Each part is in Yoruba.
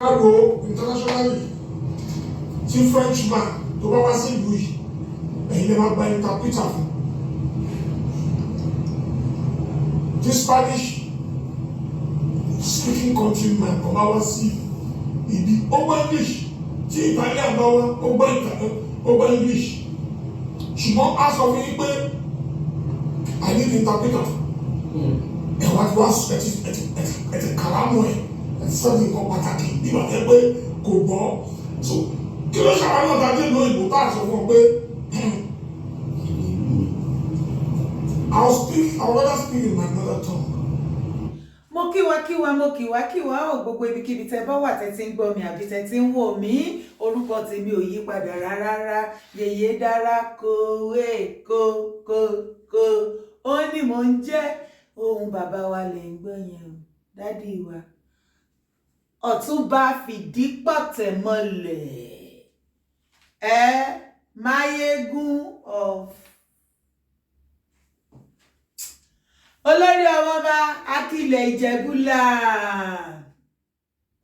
Go internationally, tí Frenchman tó bá wá sí ìlú yìí, ẹ̀yin lè máa gba interpreter fún. Tí Spanish speaking countryman tó bá wá sí ibi, ó gbọ́ English. Tí Italian bá wá, ó gbọ́ English. Ṣùgbọ́n a sọ fún yín pé I need interpreter. Ẹ wá ti wá ẹ̀tì kàlámù ẹ̀. Sọ́ọ̀dì kan pàtàkì nígbà tẹ́ pé kò gbọ́. So kí ló ṣàwọn náà dájú ìlú ìbò tá a sọ fún ọ pé I will rather speak in my mother tongue. Mo kíwá ò gbogbo ibikíbi tẹ́ bá wà tẹ́ tí ń gbọ́ mi àbí tẹ́ tí ń wò mí. Orúkọ tèmi ò yí padà rárá. Yèyé dára kòwé kó ó ní mò ń jẹ́ ohun bàbá wa lè ń gbọ́ yẹn o dádì wa. Ọ̀túnba Fìdípọ̀tẹ̀ mọ́lẹ̀ Máyégún of olórí ọmọọba Akilẹ̀ Ìjẹ̀bú-Là.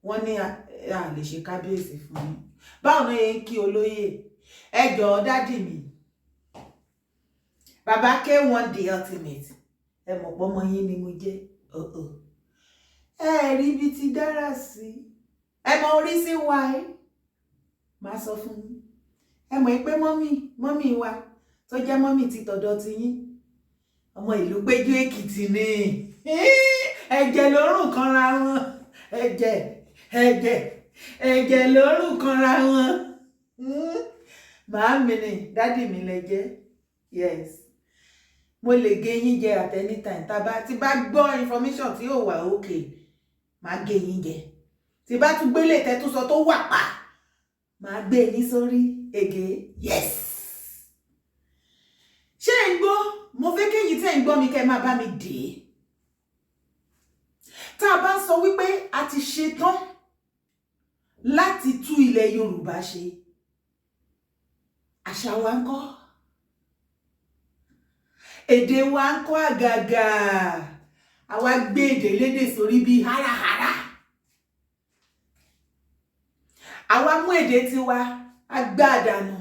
Wọ́n ní a lè ṣe kábíyèsí fún mi. Báwo ni yẹn ń kí olóyè? Ẹ jọ̀ọ́ dádì mi. Bàbá K1 the ultimate. Ẹ mọ̀ pé ọmọ yín ni mo jẹ́. Ẹ rí ibi tí dára sí. Ẹ mọ orí sí wa ẹ́. Màá sọ fún yín. Ẹ mọ̀ pé mọ́mì wa tó jẹ́ mọ́mì ti tọ̀dọ̀ ti yín. Ọmọ ìlú Péjú Èkìtì ni. Ẹ̀jẹ̀ lórùn kanra wọn. Ẹ̀jẹ̀ lórùn kanra wọn. Màámi ni dádì mi lẹ jẹ́. Yes. Mo lè gé yín jẹ at any time. Tí bá gbọ́ information tí ó wà okay, màá gé yín jẹ. Tí bá tún gbélé tẹ́ tún sọ tó wà pa, màá gbé ní sórí ege. Yes. Ṣé ń gbọ́? Mo fẹ́ kéyìn tẹ́ ń gbọ́ mi kẹ́ máa bá mi dé. Tá a bá sọ wípé a ti ṣe tán láti tú ilẹ̀ Yorùbá ṣe, àṣà wa ńkọ́? Èdè wa ńkọ́ àgàgà? Àwa gbé èdè lédè sórí bí hárahárá. Àwa mú èdè tiwa agbádànù.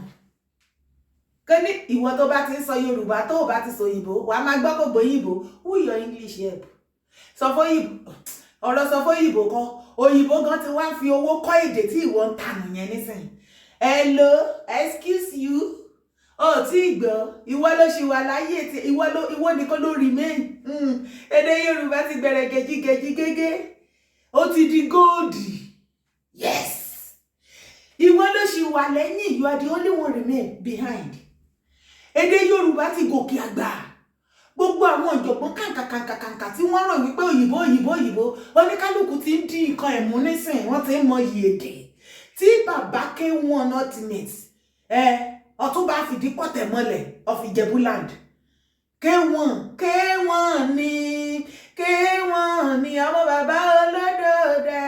Kẹ́ ní ìwọ tó bá ti ń sọ Yorùbá tó bá ti sọ Òyìnbó, wà á máa gbọ́ kó gbóyìnbó. Who your English help? Sọ fún Òyìnbó. Ọ̀rọ̀ sọ fún Òyìnbó kan. Òyìnbó gan ti wá fi owó kọ́ èdè tí ìwọ ń tànù yẹn nísìn. Hello, excuse you. Oh, tí gbọ́, ìwọ ló ṣì wà láyé tí ìwọ nìkan ló remain. Èdè Yorùbá ti bẹ̀rẹ̀ gẹ̀jígẹ̀jí gẹ́gẹ́. Ó ti di góòdì. Yes. Ìwọ ló ṣì wà lẹ́yìn, you are the only one remain behind. Èdè Yorùbá ti gòkè àgbà. Gbogbo àwọn ìjọ̀gbọ́n kàǹkà tí wọ́n rò wípé òyìnbó oníkálùkù ti ń di nǹkan ẹ̀mú nísìn, wọ́n ti ń mọ iye èdè. Tí bàbá K1 ultimate Ọ̀túnba Fìdípọ̀tẹ̀ mọ́lẹ̀ of Ìjẹ̀bú-Land. K1 ni ọmọ bàbá olódòdó.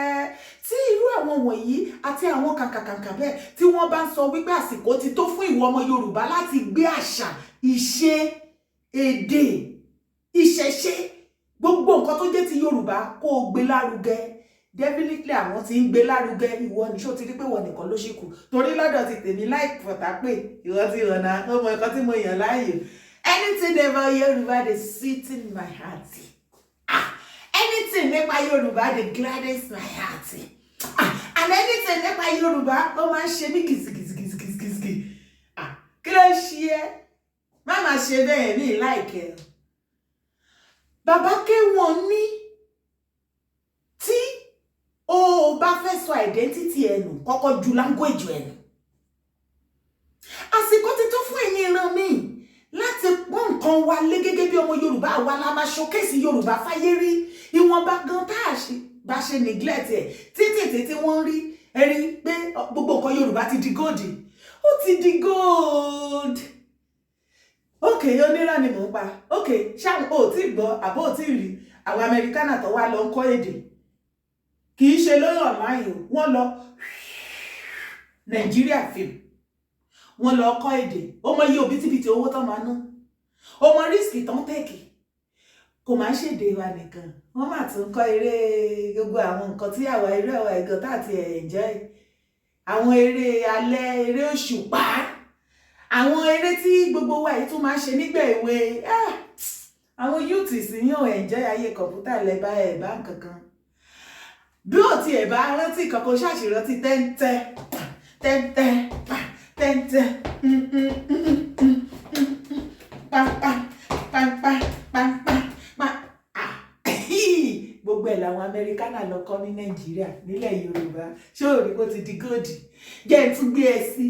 Tí irú àwọn wọ̀nyí àti àwọn kàǹkà bẹ́ẹ̀ tí wọ́n bá ń sọ wípé àsìkò ti tó fún ìwọ ọmọ Yorùbá láti gbé àṣà, ìṣe, èdè, ìṣẹ̀ṣe, gbogbo nǹkan tó jẹ́ ti Yorùbá kó o gbé lárugẹ. Definitely àwọn tí ń gbé lárugẹ ìwọ ní ṣó ti rí pé wọ́n nìkan ló ṣìkù. Torí lọ́dọ̀ ti tèmi láì fọ̀tà pé ìwọ ti rọ̀nà ọmọ ẹ̀kọ́ tí mo yàn láàyò. Anything about Yorùbá dey sweet in my heart. Anything nípa Yorùbá dey gladdens my heart. And anything nípa Yorùbá ó máa ń ṣe mí gìzìgìzìgìzìgìzì. Kí ló ń ṣe ẹ́? Má máa ṣe bẹ́ẹ̀ ní láìkẹ́. Bàbá K1 ní tí o bá fẹ́ sọ identity ẹnu, kọ́kọ́ ju language ẹnu. Àsìkò ti tó fún ẹ̀yin ìran mi láti pọ́n nǹkan wa lé gẹ́gẹ́ bí ọmọ Yorùbá wa la máa showcase Yorùbá fáyé rí. Ìwọ̀nba gan tá a bá ṣe neglect ẹ̀ títí wọ́n rí ẹ̀rí pé gbogbo nǹkan Yorùbá ti di gold. Ó ti di gold. Okay, onírà ni mò ń pa. Okay, ṣáà ò tí gbọ́ àbó ò tí rí àwọn Amẹ́ríkánà tó wá lọ ń kọ́ èdè. Kì í ṣe lórí online o. Wọ́n lọ Nàìjíríà film. Wọ́n lọ kọ́ èdè. Ó mọ iye òbítíbitì owó tó máa ná. Ó mọ risk tó ń tẹ̀kì. kò máa ń ṣèdè wa nìkan wọ́n máa tún kọ́ eré gbogbo àwọn nǹkan tí àwa eré ọ̀wà ẹ̀gàn tá àti enjoy àwọn eré alẹ́ eré òṣùpá àwọn eré tí gbogbo wa yìí tún máa ń ṣe nígbà èwe àwọn youth sì yàn enjoy ayé kọ̀ǹpútà lẹ́bà ẹ̀bá kankan bí ó ti ẹ̀bá rántí kankan ṣàṣìrántí tẹ́ńtẹ́ gbogbo ẹ̀ làwọn amẹ́ríkánà lọ kọ́ ní nàìjíríà nílẹ̀ yorùbá ṣé ò rí kó ti di góòdì jẹ́ ń tún gbé ẹ sí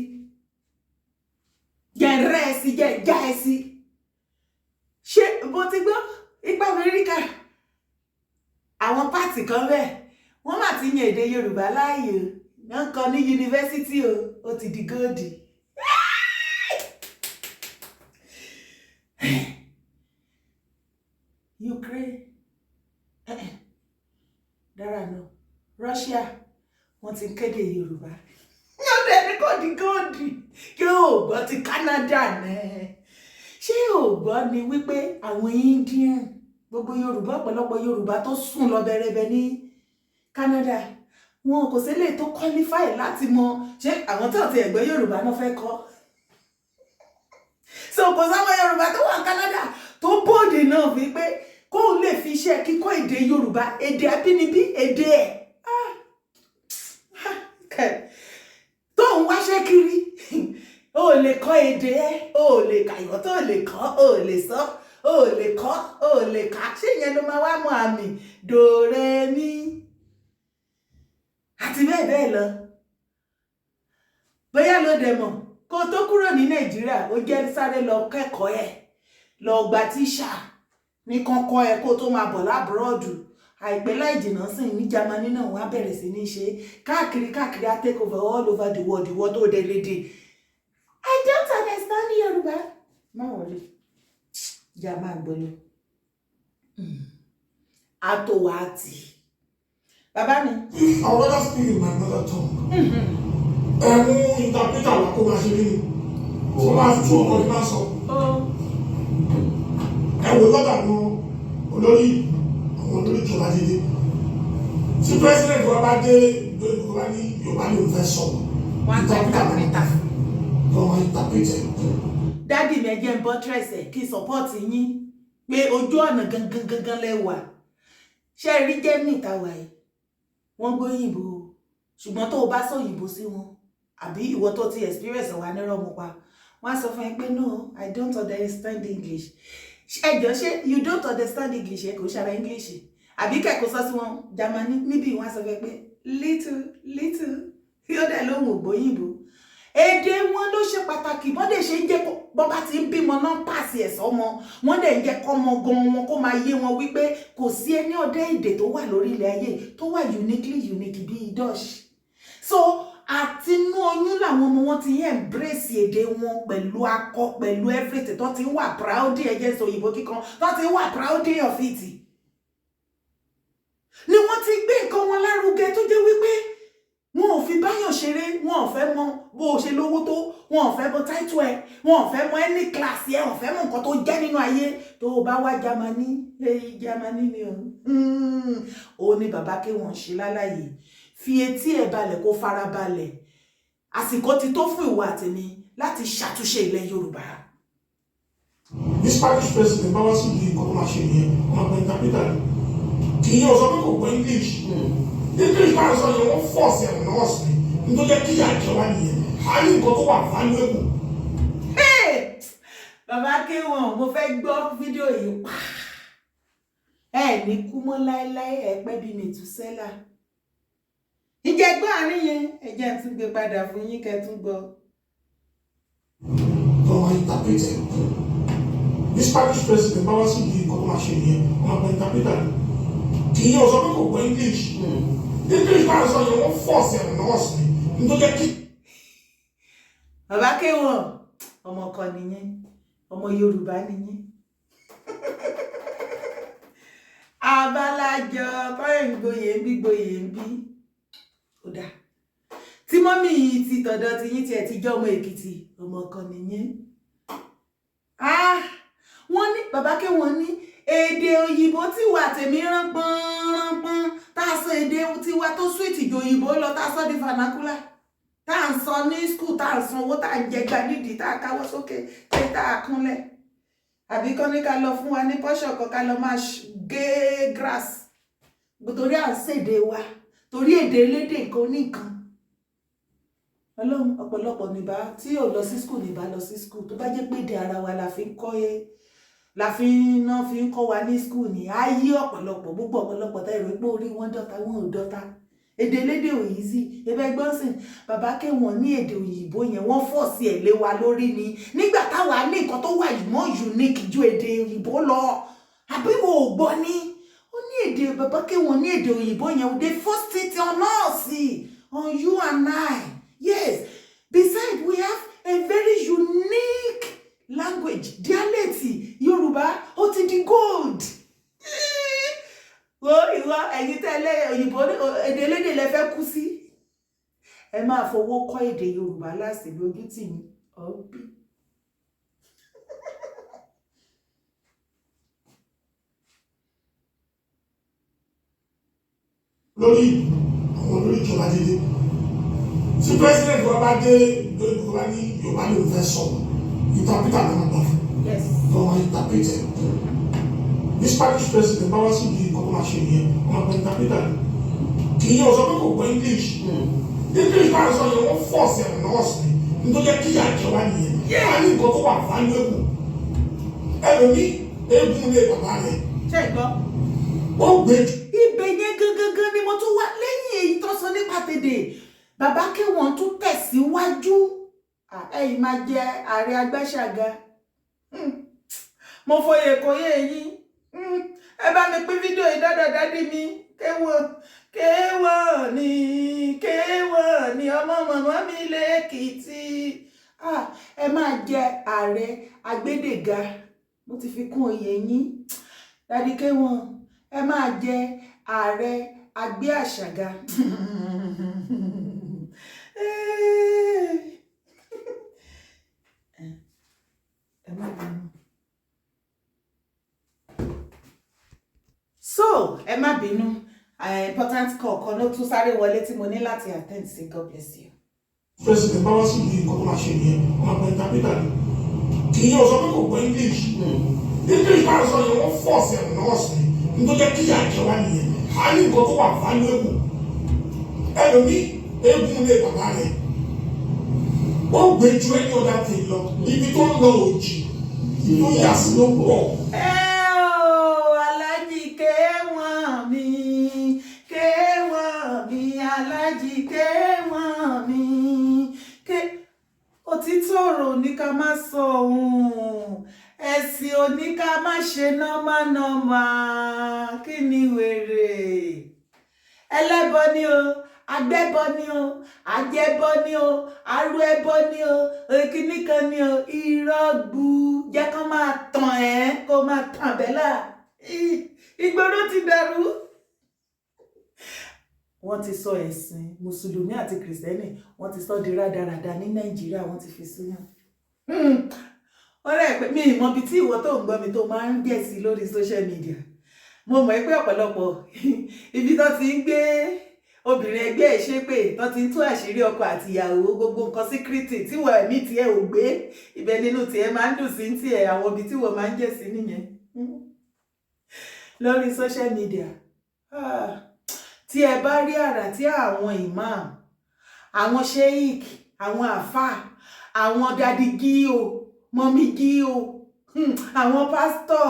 jẹ́ ń rẹ́ ẹ sí jẹ́ ń já ẹ sí ṣé bó ti gbọ́ ipa amẹ́ríkà àwọn pàtì kan bẹ́ẹ̀ wọ́n mà ti yan èdè yorùbá láàyò wọ́n kọ́ ní yunifásitì ó ti di góòdì. Ukraine dára náà Russia wọ́n ti kéde yorùbá yóò dẹni kò di góòdì kí o gbọ́ ti Canada náà ṣé o gbọ́ ni wípé àwọn Indian gbogbo yorùbá ọ̀pọ̀lọpọ̀ yorùbá tó sùn lọ bẹ̀rẹ̀bẹ̀ ní Canada wọn kò sí lè tó qualify láti mọ ṣé àwọn tó ti ẹ̀gbẹ́ yorùbá náà fẹ́ kọ́ so kò sáwọn yorùbá tó wà Canada tó bóde náà wípé kó lè fi iṣẹ́ kíkọ́ èdè yorùbá èdè abínibí èdè ẹ̀ tó ń wáṣẹ́ kiri o lè kọ́ èdè ẹ̀ o lè kàyọ́ tó lè kọ́ o lè sọ o lè kọ́ o lè kà ṣé ìyẹn ló máa wá mọ àmì dòrẹ́mí àti bẹ́ẹ̀ bẹ́ẹ̀ lọ bóyá ló dẹ̀ mọ̀ kó tó kúrò ní nàìjíríà ó jẹ́ sáré lọ kẹ́kọ̀ọ́ ẹ̀ lọ gba tíṣà ní kọ́kọ́ ẹ kó tó máa bọ̀ lábúrọ́ọ̀dù àìpẹ́ láì jìnnà sí ní Jámánì náà wọ́n á bẹ̀rẹ̀ sí ní ṣe káàkiri á take over all over the world ìwọ tó dé lédè I don't understand Yorùbá má wọlé jà máa gbọ́ lọ àtòwà àti bàbá mi. I would rather speak in my mother tongue. Ẹ̀mú interpreter wa kó máa ṣe rí ni ó máa tún ọkọ̀ ní máa sọ. Ẹ wò lọ́dà àwọn olórí ìjọba dédé tí president wa bá dé lórí wa ní Yorùbá ní òun fẹ́ sọ interpreter lọ́wọ́ interpreter. Dádì mi ẹjẹ́ ń bọ́ tẹ̀sẹ̀ kí sọ́pọ́ọ̀tì yín pé ojú ọ̀nà gangan lẹ́wà ṣé rí Germany táwa yìí wọ́n gbóyìnbó ṣùgbọ́n tó o bá sọ òyìnbó sí wọn àbí ìwọ tó ti experience wà nírọ̀ mu pa wọ́n á sọ fún ẹ pé no I don't understand English ẹjọ́ ṣé you don't understand English ẹ kò ṣara English àbí kẹ́kọ̀ọ́ sọ sí wọn Germany níbi wọ́n á sọ fún ẹ pé little yóò dẹ̀ lóhùn ògbóyìnbó èdè wọn ló ṣe pàtàkì bọ́n dẹ̀ ṣe ń jẹ́ bọ́n bá ti ń bímọ náà pàṣẹ ẹ̀sọ́ ọmọ wọ́n dẹ̀ ń jẹ́ kọ́mọ gan wọn kó máa yé wọn wípé kò sí ẹni ọ̀dẹ́ èdè tó wà lórí ilẹ̀ ayé tó wà unique bíi Dutch so àtinú oyún làwọn ọmọ wọn ti ń embrace èdè wọn pẹ̀lú akọ pẹ̀lú everything tó ti ń wà proud ẹ̀jẹ̀ sọ òyìnbó kíkan tó ti ń wà proud of it ni wọ́n ti gbé nǹkan wọn lárugẹ tó jẹ́ wípé wọn ò fi báyọ̀ ṣeré wọn ò fẹ́ mọ bó o ṣe lówó tó wọn ò fẹ́ mọ táìtù ẹ wọn ò fẹ́ mọ ẹni kíláàsì ẹ wọn ò fẹ́ mọ nǹkan tó jẹ́ nínú ayé tó o bá wá Jámánì Jámánì ni o ní bàbá kí wọ́n ṣe lálàyé fi etí ẹ̀ balẹ̀ kó fara balẹ̀ àsìkò ti tó fún ìwà àtẹ̀mí láti ṣàtúnṣe ilẹ̀ Yorùbá. ní Spanish president bá wá sí ìlú ìkọ́ tó máa ṣe nìyẹn wọn gba interpreter kì í yẹ ọ̀sán pé kò gbọ́ English bá ń sọ yẹn wọ́n fọ́ọ̀sì ẹ̀rọ náà sí nítorí jẹ́ kí àjọba nìyẹn a ní nǹkan tó wà valuable. bàbá kéwọn mo fẹ́ gbọ́ fídíò yìí pa ẹ ní kú mọ́ láéláé ẹ pẹ́ bí Mètúsẹ́là ìjẹgbẹ́ àárín yẹn ẹ̀jẹ̀ tún gbé padà fún yín kẹ́ tún gbọ́. lọ́wọ́ interpreter ní Spanish president bá wá sí ìlú ìkọ́ tó máa ṣe nìyẹn wọn gba interpreter kì í yẹ ọ̀sán pé kò gbọ́ English bá ń sọ yẹn wọ́n fọ́ọ̀sì ẹ̀rọ náà sí nítorí jẹ́ kí. bàbá kéwọn ọmọ kan nìyẹn ọmọ Yorùbá nìyẹn abalajọ kọrin gboyè ń bí ó dà tí mọ́mí yìí ti tọ̀dọ̀ ti yín tiẹ̀ ti jẹ́ ọmọ Èkìtì ọmọ kan nìyẹn wọ́n ní bàbá kéwọn ní èdè òyìnbó tí wà tèmi ránpọ́nránpọ́n tá a sọ èdè tiwa tó sweet ju òyìnbó lọ tá a sọ di vernacular tá a ń sọ ní school tá a ń san owó tá a ń jẹgba nídìí tá a káwọ́ sókè tá a kúnlẹ̀ àbí kán ní ká lọ fún wa ní pọ́ṣọ̀ kan ká lọ máa gé grass torí à ń ṣèdè wa torí èdè elédè nǹkan oníkan ọlọ́run ọ̀pọ̀lọpọ̀ nìbá tí ò lọ sí school nìbá lọ sí school tó bá jẹ́ pé èdè ara wa la fi ń kọ́ wa ní school ní ayé ọ̀pọ̀lọpọ̀ gbogbo ọ̀pọ̀lọpọ̀ tá ìrò pé orí wọn dọ́ta wọn ò dọ́ta èdè elédè òyìnbí ẹbẹ gbọ́nsìn bàbá kẹwọn ní èdè òyìnbó yẹn wọ́n fọ̀ sí ẹ̀ lé wa lórí ni nígbà táwa ní nǹkan tó wà mọ́ unique ju èdè òyìnbó lọ àbí wo ò gbọ́ ní ó ní èdè bàbá kẹwọn ní èdè òyìnbó yẹn they forced it on us on you and I yes besides we have a very unique language dialect Yoruba ó ti di gold wo ìwọ ẹ̀yin tẹ́lẹ̀ òyìnbó èdè elédè lẹ fẹ́ kú sí ẹ máa fowó kọ́ èdè Yorùbá láti lójú tì mí ọbí lórí àwọn olórí ìjọba dédé tí president wa bá dé lórí ìjọba ní Yorùbá ló fẹ́ sọ interpreter náà gbà fún lọ́wọ́ interpreter ní Spanish president bá wá sí ibi nǹkan tó máa ṣe nìyẹn wọn máa gba interpreter kì í yẹ ọ̀sọ́ pé kò gbọ́ English bá sọ yẹn wọ́n force ẹ̀ nọ́ọ̀sì nítorí kí àjọ wa nìyẹn á ní nǹkan tó wà valuable ẹlòmí eégún lé bàbá rẹ̀ ṣe gbọ́ ó gbé ibẹ̀ yẹn gangan ni mo tún wá lẹ́yìn èyí tó sọ nípa tèdè bàbá kẹwọn tún tẹ̀síwájú ẹ̀yin máa jẹ ààrẹ agbáṣàga mo fòye kò yé yín ẹ bá mi pín fídíò yìí dọ́dọ̀ dádì mi kéwọ́ ni ọmọ màmá mi lẹ́kìtì ẹ máa jẹ ààrẹ agbédèga mo ti fi kún oyè yín dádì kéwọ́n ẹ máa jẹ ààrẹ agbé àṣàga so ẹ má bínú important call kan ló tún sáré wọlé tí mo ní láti attend sí. God bless you. president bá wá sí ibi nǹkan tó máa ṣe nìyẹn wọn máa gba interpreter kì í yẹ ọ̀sọ́ pé kò gbọ́ English bá sọ yẹn wọ́n force ẹ̀ nọ́ọ̀sì nítorí kí àjọ wa nìyẹn á ní nǹkan tó wà valuable ẹlòmí eégún lé bàbá rẹ̀ ó gbé ju ẹni ọ̀dà tè lọ ibi tó ń lọ òjì ìlú yà sí ló pọ̀. Aláàjì kéwọ́n mi Aláàjì kéwọ́n mi òtítọ́ ọ̀rọ̀ ní ká má sọ ohun ẹ̀sìn òní ká má ṣe nọ́mánọ́mà kí ni wèrè ẹlẹ́bọ ni o agbẹ́bọ ni o àjẹbọ ni o arú ẹbọ ni o èkíní kan ni o ìrọ́gbù jẹ́ kó máa tàn ẹ́ kó máa tàn bẹ́là ìgboro ti dàrú. Wọ́n ti sọ ẹ̀sìn mùsùlùmí àti kìrìsìtẹ́nì wọ́n ti sọ di rádaràda ní Nàìjíríà wọ́n ti fi síyàn. Ọ̀rẹ́ pé mi ìmọ̀ bí tí ìwọ tó ń gbọ́ mi tó máa ń gẹ̀ sí lórí social media mo mọ̀ pé ọ̀pọ̀lọpọ̀ ibi tó ti ń gbé obìnrin ẹgbẹ́ ẹ̀ ṣépè tó ti ń tú àṣírí ọkọ àti ìyàwó gbogbo nǹkan síkírìtì tí wọ́n ẹ̀mí tiẹ̀ ò gbé ibẹ̀ nínú tiẹ̀ máa ń dùn sí tiẹ̀ àwọn ibi tí wọ́n máa ń jẹ́ sí nìyẹn lórí social media. Tí ẹ bá rí àrà tí àwọn imam àwọn sheik àwọn àfà àwọn dadi gíò mọ́mí gíò àwọn pastor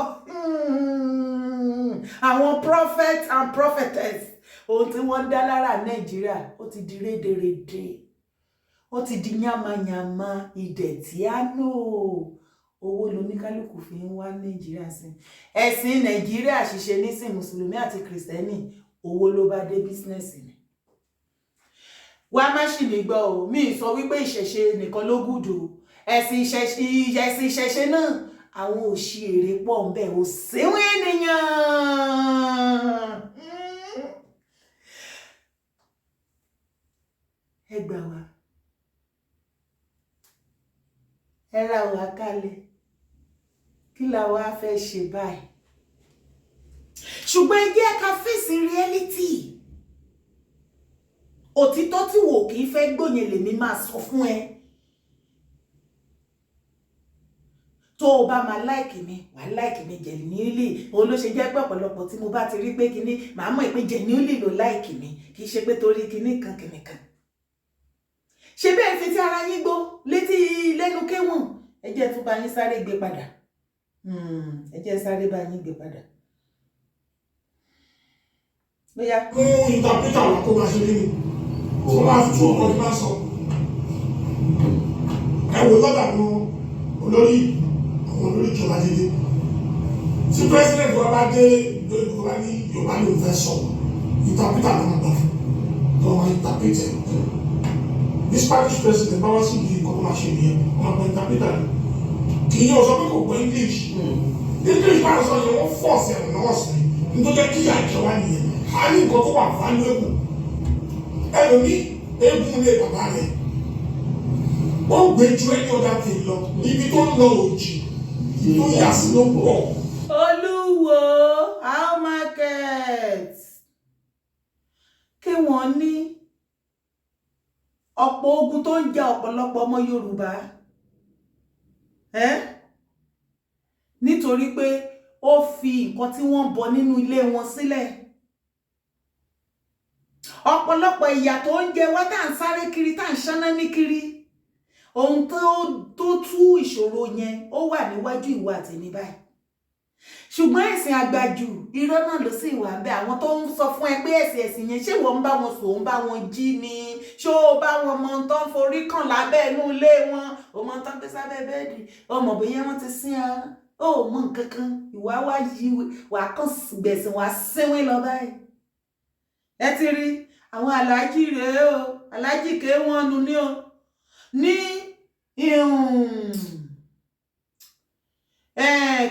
àwọn prophet and prophetess ohun tí wọ́n dá lára Nàìjíríà ó ti di rédèrèdè ó ti di yàmàyàmà ìdẹ̀tíánò owó lóníkálùkù fi ń wá Nàìjíríà sí ẹ̀sìn Nàìjíríà ṣiṣẹ́ nísìn mùsùlùmí àti kìrìsìtẹ́nì owó ló bá dé bísínẹ́sì ni wá má ṣì mí gbọ́ o mi sọ wípé ìṣẹ̀ṣe nìkan ló gùdù ẹ̀sìn ìṣẹ̀ṣe náà àwọn òṣèré pọ̀ ń bẹ̀ ò síwọ́n ènìyàn ẹ gbà wá ẹ ra wá kalẹ̀ kí la wá fẹ́ ṣe báyìí ṣùgbọ́n ẹ jẹ́ ká fèsì reality. Òtítọ́ tí wò kì í fẹ́ gbóyè lèmi máa sọ fún ẹ. Tó o bá máa like mi, wàá like mi genuinely. Òun ló ṣe jẹ́ pé ọ̀pọ̀lọpọ̀ tí mo bá ti rí pé kíní, màá mọ̀ pé genuinely ló like mi, kì í ṣe pé torí kíní kan. Ṣé bẹ́ẹ̀ fi tí ara yín gbó létí lẹ́nu kéwọ̀n? Ẹ jẹ́ tún bá yín sáré gbé padà. Ẹ jẹ́ sáré bá yín gbé padà. Bóyá. Mú interpreter wà kó máa ṣe kí ni? Kó máa tú ọkọ̀ ní máa sọ. Ẹ wò lọ́dà nu olórí ìjọba dédé. Tí president wa bá dé lórí wa ní Yorùbá ló fẹ́ sọ, interpreter ló máa gbà fún. Lọ́wọ́ máa interpret. Ní Spanish president bá wá sí ibi kọ́ máa ṣe nìyẹn, wọ́n máa gba interpreter. Kì í yẹ ọ̀sọ́ pé kò gbọ́ English. English bá sọ yẹn wọ́n force ẹ̀rọ náà sí. Nítorí kí àjọ wa nìyẹn. A ní nǹkan tó wà valuable. Ẹlòmí eégún lé bàbá rẹ̀. Ó gbé ju ẹni ọ̀dà tè lọ. Ibi tó ń lọ òjì. Tó yà sí ló pọ̀. Olúwo, how market? Kí wọ́n ní ọ̀pọ̀ ogun tó ń jà ọ̀pọ̀lọpọ̀ ọmọ Yorùbá. Nítorí pé ó fi nǹkan tí wọ́n bọ nínú ilé wọn sílẹ̀. Ọ̀pọ̀lọpọ̀ ìyà tó ń jẹ wá tá à ń sáré kiri, tá à ń ṣáná ní kiri. Ohun tó tú ìṣòro yẹn ó wà níwájú ìwà àtẹ̀mí báyìí. Ṣùgbọ́n ẹ̀sìn àgbàjù irọ́ náà ló sì wà bẹ́ẹ̀. Àwọn tó ń sọ fún ẹ pé ẹ̀sìn yẹn ṣé wọ́n ń bá wọn sùn, ń bá wọn jí ni? Ṣé ó bá wọn mọ tó ń forí kàn lábẹ́ inú ilé wọn? Ó mọ tó ń gbé sábẹ́ bẹ́ẹ̀dì. Ó mọ̀ bóyá wọ́n ti sin ara. Ó mọ nǹkan kan. Ìwà wá yí wà kàn gbẹ̀sìn wà sínwín lọ báyìí. Ẹ ti rí àwọn aláàjì rèé o. Aláàjì ké wọ́n nu ní o. Ní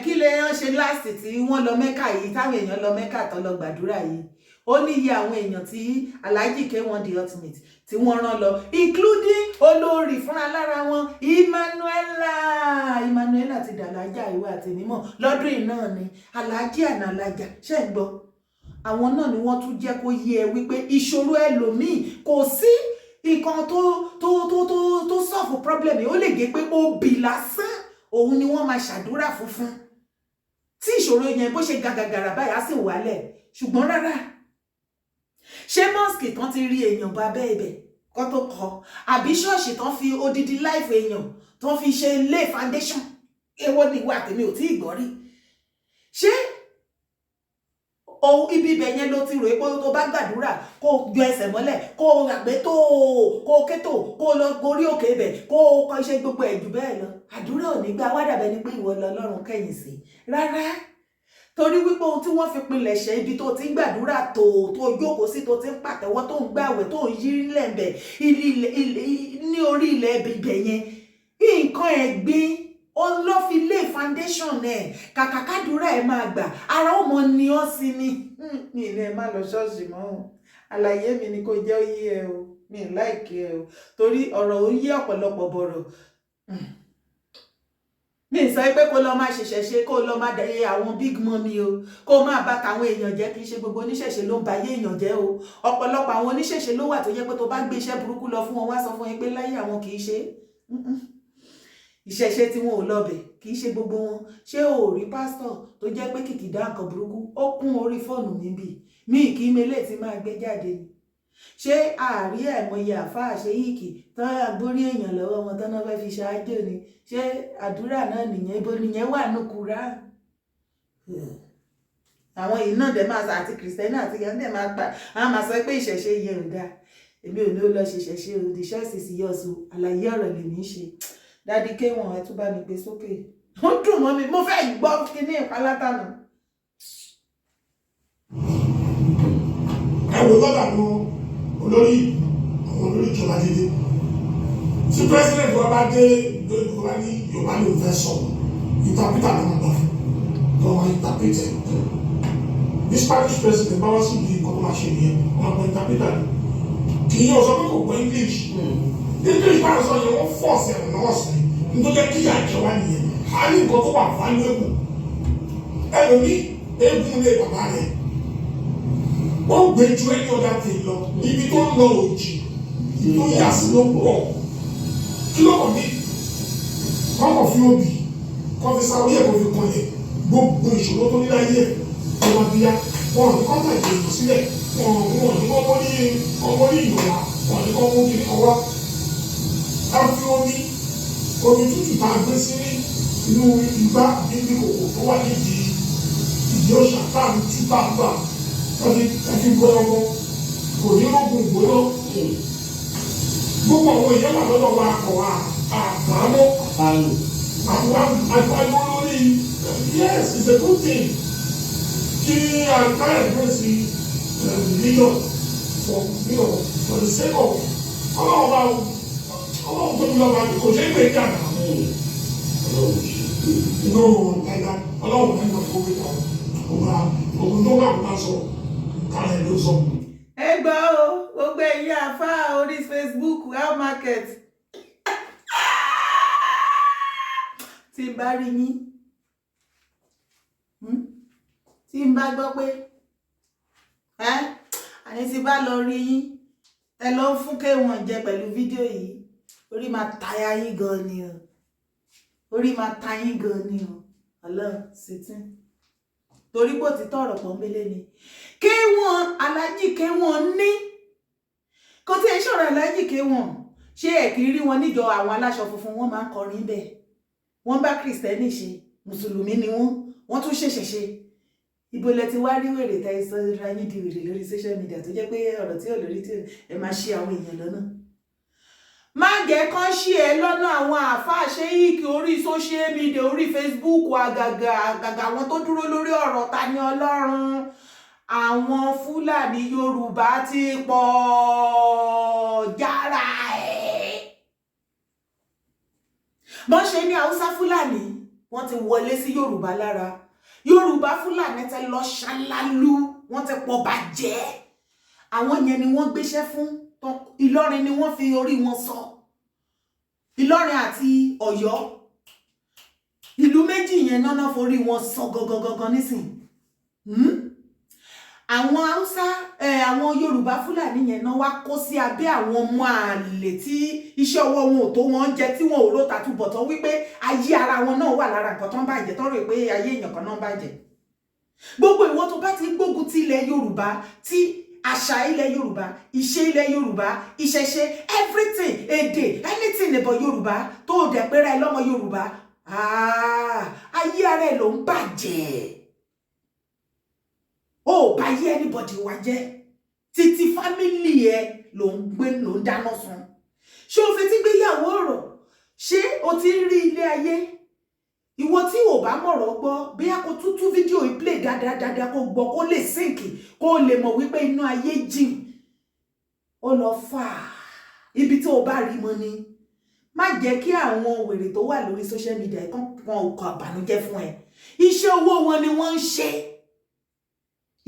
kí lè yán ṣe láti tí wọ́n lọ Mẹ́kà yìí, táwọn èèyàn lọ Mẹ́kà tó lọ gbàdúrà yìí. Ó ní iye àwọn èèyàn tí Aláàjì K1 the ultimate tí wọ́n rán lọ, including olórí fúnra lára wọn Emmanuela ti dàlájà ìwé àti mímọ́ lọ́dún iná ni Aláàjì àná alájà ṣe ń gbọ́. Àwọn náà ni wọ́n tún jẹ́ kó yé ẹ wípé ìṣòro ẹlòmíì kò sí nǹkan tó solve problem yìí. Ó lè gé pé obì lásán òun ni wọ́n máa ṣàdúrà fún tí ìṣòro yẹn bó ṣe gàgàgàrà báyìí á sì wálẹ̀. Ṣùgbọ́n rárá, ṣé mosque tán ti rí èèyàn bá bẹ́ẹ̀ kọ́ tó kọ́, àbí ṣọ́ọ̀ṣì tán fi odidi life èèyàn tán fi ṣe lay foundation, èwo ni ìwà tèmi ò tí ì gbọ́ rí. Ṣé ohun ibi ibẹ̀ yẹn ló ti rò pé tó bá gbàdúrà kó yọ ẹsẹ̀ mọ́lẹ̀, kó ràgbé tó, kó kétò, kó lọ gorí òkè ibẹ̀, kó kọ́ iṣẹ́ gbogbo ẹ̀ jù bẹ́ẹ̀ lọ? Àdúrà ò ní gbà wá dàbẹ́ ni pé ìwọ lọ́lọ́run kẹ́yìn sí. Rárá, torí wípé ohun tí wọ́n fi pinlẹ̀ ṣe ibi tó ti ń gbàdúrà tó jókòó sí, tó ti ń pàtẹ́wọ́, tó ń gbàwẹ̀, tó ń yí lẹ́ǹbẹ̀ ní orí ilẹ̀ ibẹ̀ yẹn, nǹkan ẹ̀gbin ó lọ fi lé foundation ẹ̀. Kàkà kádùúrà ẹ̀ máa gbà, ara ó mọ ni ọ́ sí ni. Mi ní ẹ má lọ ṣọ́ọ̀ṣì mọ́ o. Àlàyé mi ni kò jẹ́ ó yé ẹ o. Mi láìkí ẹ o. Torí ọ̀rọ̀ ó yé ọ̀pọ̀lọpọ̀ bọ̀rọ̀. Mi sọ pé kó lọ máa ṣẹ̀ṣẹ̀ kó lọ máa dẹ̀yẹ àwọn big mommy o. Kó máa bá tàwọn èèyàn jẹ́, kì í ṣe gbogbo oníṣẹ̀ṣe ló ń ba ayé èèyàn jẹ́ o. Ọ̀pọ̀lọpọ̀ àwọn oníṣẹ̀ṣe ló wà tó yẹ pé tó bá gbé iṣẹ́ burúkú lọ fún wọn, wá sọ fún ẹ pé láyé àwọn kì í ṣe. Ìṣẹ̀ṣe tí wọn ò lọbẹ̀, kì í ṣe gbogbo wọn. Ṣé o ò rí pásítọ̀ tó jẹ́ pé kìkì dá nǹkan burúkú ó kún orí fóònù mi bì? Mi kì í mele tí máa gbé jáde ni. Ṣé àárí àìmọye àfáà ṣe yìkì tán àgbórí èèyàn lọ́wọ́ wọn tán náà fẹ́ fi ṣáájò ni? Ṣé àdúrà náà nìyẹn? Ibo nìyẹn wà ní Kùránì? Àwọn yìí náà dẹ̀ máa àti kìrìsìtẹ́nì àti ìyẹn dẹ̀ máa pa, àwọn máa sọ pé ìṣẹ̀ṣe yẹn ò dáa. Èmi ò ní ó lọ ṣe ìṣẹ̀ṣe o, the choice is yours o. Àlàyé ọ̀rọ̀ lèmi ń ṣe. Daddy K1 ẹ tún bá mi gbé sókè. Ó dùn mọ́ mi, mo fẹ́ gbọ́ kíní ìpalátànà. Ẹ wò lọ́dà nu olórí ìjọba dédé. Tí president wa bá dé lórí wa ní Yorùbá ló fẹ́ sọ, interpreter ló máa gbà fún. Lọ́wọ́ interpreter. Ní Spanish president bá wá sí ibi nǹkan tó máa ṣe nìyẹn, wọ́n máa gbọ́ interpreter. Kì í yẹ ọ̀sọ́ pé kò gbọ́ English. English bá sọ yẹn wọ́n force ẹ̀rọ náà sí. Nítorí kí àjọ wa nìyẹn. A ní nǹkan tó wà valuable. Ẹlòmí eégún lé bàbá rẹ̀. wọ́n gbé ju any other thing lọ ibi tó ń lọ òjì tó yà sí ló pọ̀ kí ló kàn ní wọ́n kàn fi òbí kàn fi sáwọ́ yẹ̀ kó fi kàn yẹ gbogbo ìṣòro tó ní láyé ẹ̀ tó máa bí yá wọn ò ní kọ́ tà ìdè sílẹ̀ wọn ò ní kọ́ ní ìyọ̀wá wọn ò ní kọ́ mú kiri kan wá ká fi omi tútù tá a gbé sí inú igbá níbi kòkò tó wà nídìí ìdí ọ̀sà tá a ń tú tá a gbà ẹfi gbọ́ ọmọ kò ní rògùn gbóná gbogbo àwọn èèyàn wà lọ́dọ̀ wa kọ̀ wá àbámọ́ àgbàdo lórí yes it's a good thing kí àgbà ẹ̀gbọ́n sí religion for the sake of ọlọ́run tó ń lọ́ba kò ṣe é pé kàdà inú ẹ̀dá ọlọ́run náà ń kó wí kàn òun tó wà wọ́n sọ kálẹ̀ ló sọ. ẹ gbọ́ o gbogbo ẹ̀yin àfáà orí Facebook how market tí n bá rí yín tí n bá gbọ́ pé àní tí bá lọ rí yín ẹ lọ fún kéwọn jẹ pẹ̀lú fídíò yìí orí máa tàyà yín gan ni o orí máa ta yín gan ni o Ọlọ́run ṣètìn torí pé òtítọ́ ọ̀rọ̀ pọ́nbélé ni kéwọn alájì kéwọn ní kò tí ẹ ṣọ̀rọ̀ alájì kéwọn ṣé ẹ kì í rí wọn níjọ àwọn aláṣọ funfun wọn máa ń kọrin bẹ́ẹ̀ wọ́n bá kìrìsìtẹ́nì ṣe mùsùlùmí ni wọ́n tún ṣẹ̀ṣẹ̀ ṣe ibo lẹ ti wá rí wèrè tá ẹ sọ ra yín di wèrè lórí social media tó jẹ́ pé ọ̀rọ̀ tí ò lórí tí ẹ máa ṣe àwọn èèyàn lọ́nà má jẹ́ kán ṣí ẹ lọ́nà àwọn àáfàá ṣéyíkì orí social media orí Facebook àgàgà àwọn tó dúró lórí ọ̀rọ̀ Tani Ọlọ́run àwọn Fúlàní Yorùbá ti pọ̀ jára ẹ̀ bọ́n ṣe ní Haúsá Fúlàní wọ́n ti wọlé sí Yorùbá lára Yorùbá Fúlàní ti lọ ṣálálú wọ́n ti pọ̀ bàjẹ́ àwọn yẹn ni wọ́n gbéṣẹ́ fún Ìlọrin ni wọ́n fi orí wọn sọ Ìlọrin àti Ọ̀yọ́ ìlú méjì yẹn náà forí wọn sọ gangan nísìn àwọn Haúsá àwọn Yorùbá Fúlàní yẹn náà wá kó sí abẹ́ àwọn ọmọ àlè tí iṣẹ́ ọwọ́ wọn ò tó wọn jẹ tí wọn ò rò tàtúbọ̀tán wípé ayé ara wọn náà wà lára nǹkan tó ń bàjẹ́ tó rò pé ayé èèyàn kan náà ń bàjẹ́ gbogbo ìwọ tó bá ti gbógun ti ilẹ̀ Yorùbá tí àṣà ilẹ̀ Yorùbá ìṣe ilẹ̀ Yorùbá ìṣẹ̀ṣe everything èdè anything about Yorùbá tó o dẹ̀ pẹ́ra ẹ lọ́mọ Yorùbá ayé ara ẹ ló ń bàjẹ́ ó bá yé anybody wá jẹ́ títí family ẹ ló ń gbé ló ń dáná sun ṣé o fetí gbéyàwó ọ̀rọ̀ ṣé o ti rí ilé ayé ìwọ tí ò bá mọ̀rọ̀ gbọ́ bí a kò tútú fídíò ìplay dáadáa kó gbọ́ kó lè sínkì kó lè mọ̀ wípé inú ayé jìn ó lọ fà ibi tí o bá rí mọ́ ni má jẹ́ kí àwọn wèrè tó wà lórí social media kan ọkọ̀ àbànújẹ́ fún ẹ iṣẹ́ owó wọn ni wọ́n ń ṣe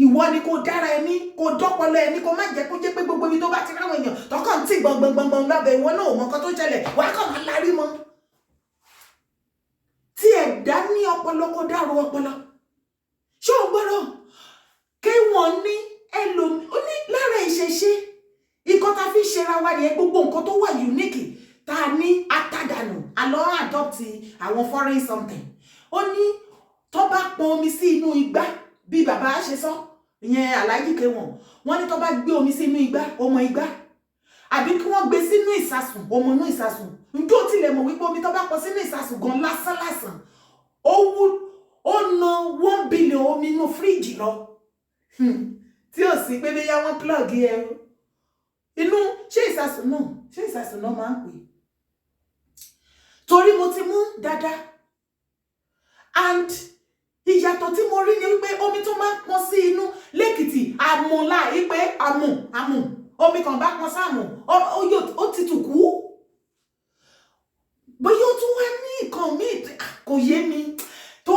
ìwọ ni kò dára ẹni kò dọ́pọlọ ẹni kò má jẹ́ kó jẹ́ pé gbogbo ibi tó bá ti ráwọn èèyàn tọkàn tí gbọngbọngbọngbọn lábẹ́ ìwọ náà ò mọ nǹkan tó ṣẹlẹ̀ wàá kàn máa lárí mọ́ tí ẹ̀dá ní ọpọlọ kó dárò ọpọlọ ṣé o gbọ́dọ̀ kí wọ́n ní ẹlòmí ó ní lára ìṣẹ̀ṣe nǹkan tá fi ṣera wa nìyẹn gbogbo nǹkan tó wà unique tá a ní atádànù àlọ́ adopt àwọn foreign something ó ní tó bá pọn omi sí inú igbá bí bàbá ṣe sọ ìyẹn aláàjì kéwọn wọ́n ní tó bá gbé omi sí inú igbá ọmọ igbá àbí kí wọ́n gbé sínú ìsasùn ọmọ inú ìsasùn njó tilẹ̀ mọ̀ wípé omi tó bá pọ̀ sínú ìsasùn gan lásán ó ná 1 billion omi inú fíríjì lọ tí ò sí pé bóyá wọ́n plug ẹrú inú ṣé ìsasùn náà máa ń pè torí mo ti mú dáadáa and ìyàtọ̀ tí mo rí ni wípé omi tó máa ń pọ̀ sí inú lẹ́kìtì àmùlà wípé àmù omi kan bá pọn sáàmù ó ti tù kú bóyá ó tún wá ní nǹkan míì kò yé mi tó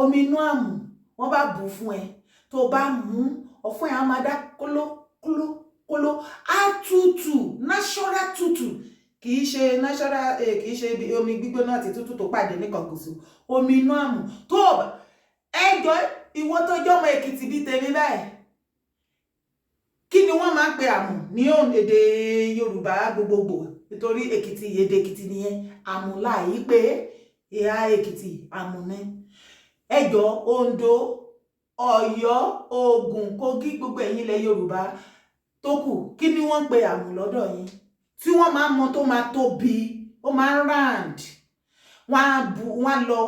omi inú àmù wọ́n bá bù fún ẹ tó bá mú ọ̀fun ẹ̀ á máa dá kóló á tútù natural tútù kìí ṣe natural kìí ṣe omi gbígbóná àti tútù tó pàdé ní kọ̀gùsù omi inú àmù tó ẹjọ́ ìwọ tó jọmọ Èkìtì bí tèmi báyìí kí ni wọ́n máa ń pe àmù ní èdè Yorùbá gbogbogbò nítorí Èkìtì èdè Èkìtì nìyẹn àmù láàyè pé ìhà Èkìtì àmù ni ẹjọ́ Oǹdó Ọ̀yọ́ Ògùn Kogi gbogbo ẹ̀yin ilẹ̀ Yorùbá tó kù kí ni wọ́n ń pe àmù lọ́dọ̀ yín tí wọ́n máa mọ tó máa tóbi ó máa ń round wọ́n lọ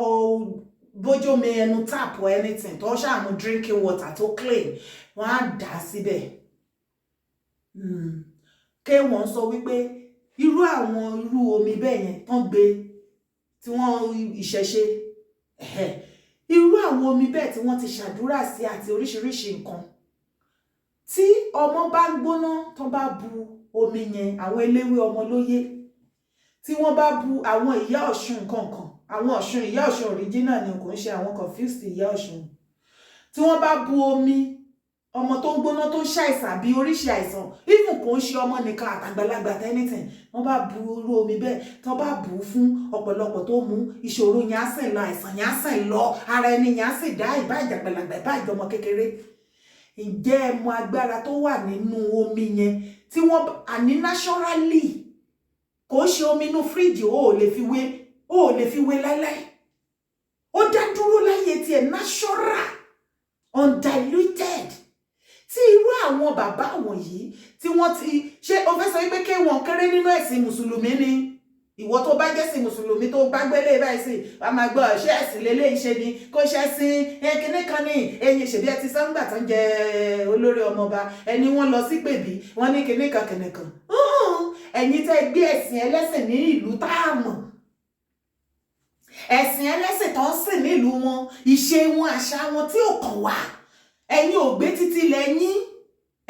bójómi ẹnu tap or anything tó ṣàmú drinking water tó clean wọ́n á dà síbẹ̀ ké wọ́n sọ wípé irú omi bẹ́ẹ̀ yẹn tán gbé tí wọ́n ìṣẹ̀ṣe irú àwọn omi bẹ́ẹ̀ tí wọ́n ti ṣàdúrà sí àti oríṣiríṣi nǹkan tí ọmọ bá ń gbóná tán bá bu omi yẹn àwọn eléwé ọmọ lóyè tí wọ́n bá bu àwọn ìyá ọ̀ṣun kankan àwọn ọ̀ṣun ìyá ọ̀ṣun original ni kò ń ṣe àwọn confused ìyá ọ̀ṣun tí wọ́n bá bu omi ọmọ tó ń gbóná tó ń ṣàìsàn bí oríṣi àìsàn even kò ń ṣe ọmọ nìkan àtàgbàlagbà anything wọ́n bá bu irú omi bẹ́ẹ̀ tán bá bù ú fún ọ̀pọ̀lọpọ̀ tó mú ìṣòro yẹn á sìn lọ àìsàn yẹn á sìn lọ ara ẹni yẹn á sì dá ìbá ìjàgbàlagbà ìbá ìjọmọ kékeré ǹjẹ́ ẹ mọ agbára tó wà nínú omi yẹn tí wọ́n àní naturally kò ṣe omi inú fíríjì ó lè fi wé láíláí ó dá dúró láyé tiẹ̀ natural undiluted tí irú àwọn bàbá wọ̀nyí tí wọ́n ti ṣe o fẹ́ sọ wípé kí wọ́n kéré nínú ẹ̀sìn mùsùlùmí ni ìwọ tó bá jẹ́ sí mùsùlùmí tó bá gbélé báyìí sí wà máa gbọ́ ṣé ẹ̀sìn lélẹ́yìn ṣe ni kó ṣe sí kíní kan ní ẹ̀yìn ṣèbí ẹ ti sọ́ngbà tán jẹ olórí ọmọọba ẹni wọ́n lọ sí pèbí wọ́n ní kíní kan kìnìkan ẹ̀yin tẹ́ gbé ẹ̀sìn ẹlẹ́sìn ní ìlú táàmù ẹ̀sìn ẹlẹ́sìn tó ń sìn nílùú wọn ìṣe wọn àṣà wọn tí ò kàn wá ẹ̀yin ò gbé títí lẹ́yìn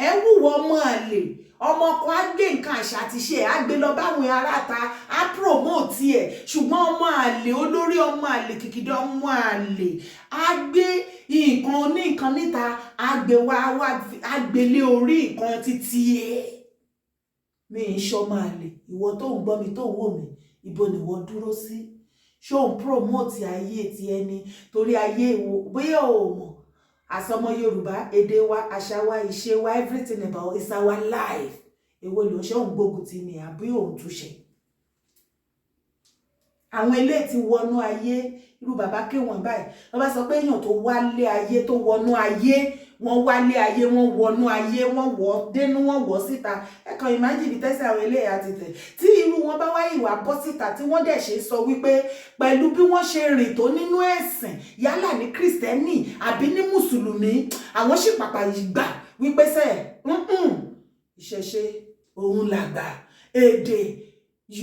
ẹ wúwo ọmọ àlè ọmọ kan á gbé nǹkan àṣà àti ṣe á gbé lọ báwọn aráta á promote ẹ̀ ṣùgbọ́n ọmọ àlè olórí ọmọ àlè kìkìdá ọmọ àlè á gbé nǹkan oníkan níta á gbé wá á gbélé orí nǹkan títí ẹ̀ mi ń ṣọmọ àlè ìwọ tó ń gbọ́ mi tó ń wò mí ibo ni wọ́n dúró sí ṣó ń promote ayé ti ẹni torí ayé ìwò bóyá ò mọ̀ àsọmọ Yorùbá èdè wa àṣà wa ìṣe wa everything about is our life èwo ló ń ṣe òun gbógun ti ní àbí òun túnṣe àwọn ilé tí wọnú ayé irú bàbá kéwọn báyìí wọ́n bá sọ pé èèyàn tó wálé ayé tó wọnú ayé wọ́n wálé ayé wọ́n wọnú ayé wọ́n wọ̀ dénú wọ́n wọ̀ síta ẹ̀kan imagine tẹ́sí àwọn ilé àti tẹ̀ tí irú wọn bá wáyé ìwà bọ́ síta tí wọ́n dẹ̀ ṣe sọ wípé pẹ̀lú bí wọ́n ṣe rìn tó nínú ẹ̀sìn yálà ní kristẹni àbí ní mùsùlùmí àwọn sì pàpà gbà wípé sẹ́ ìṣẹ̀ṣe òun làgbà èdè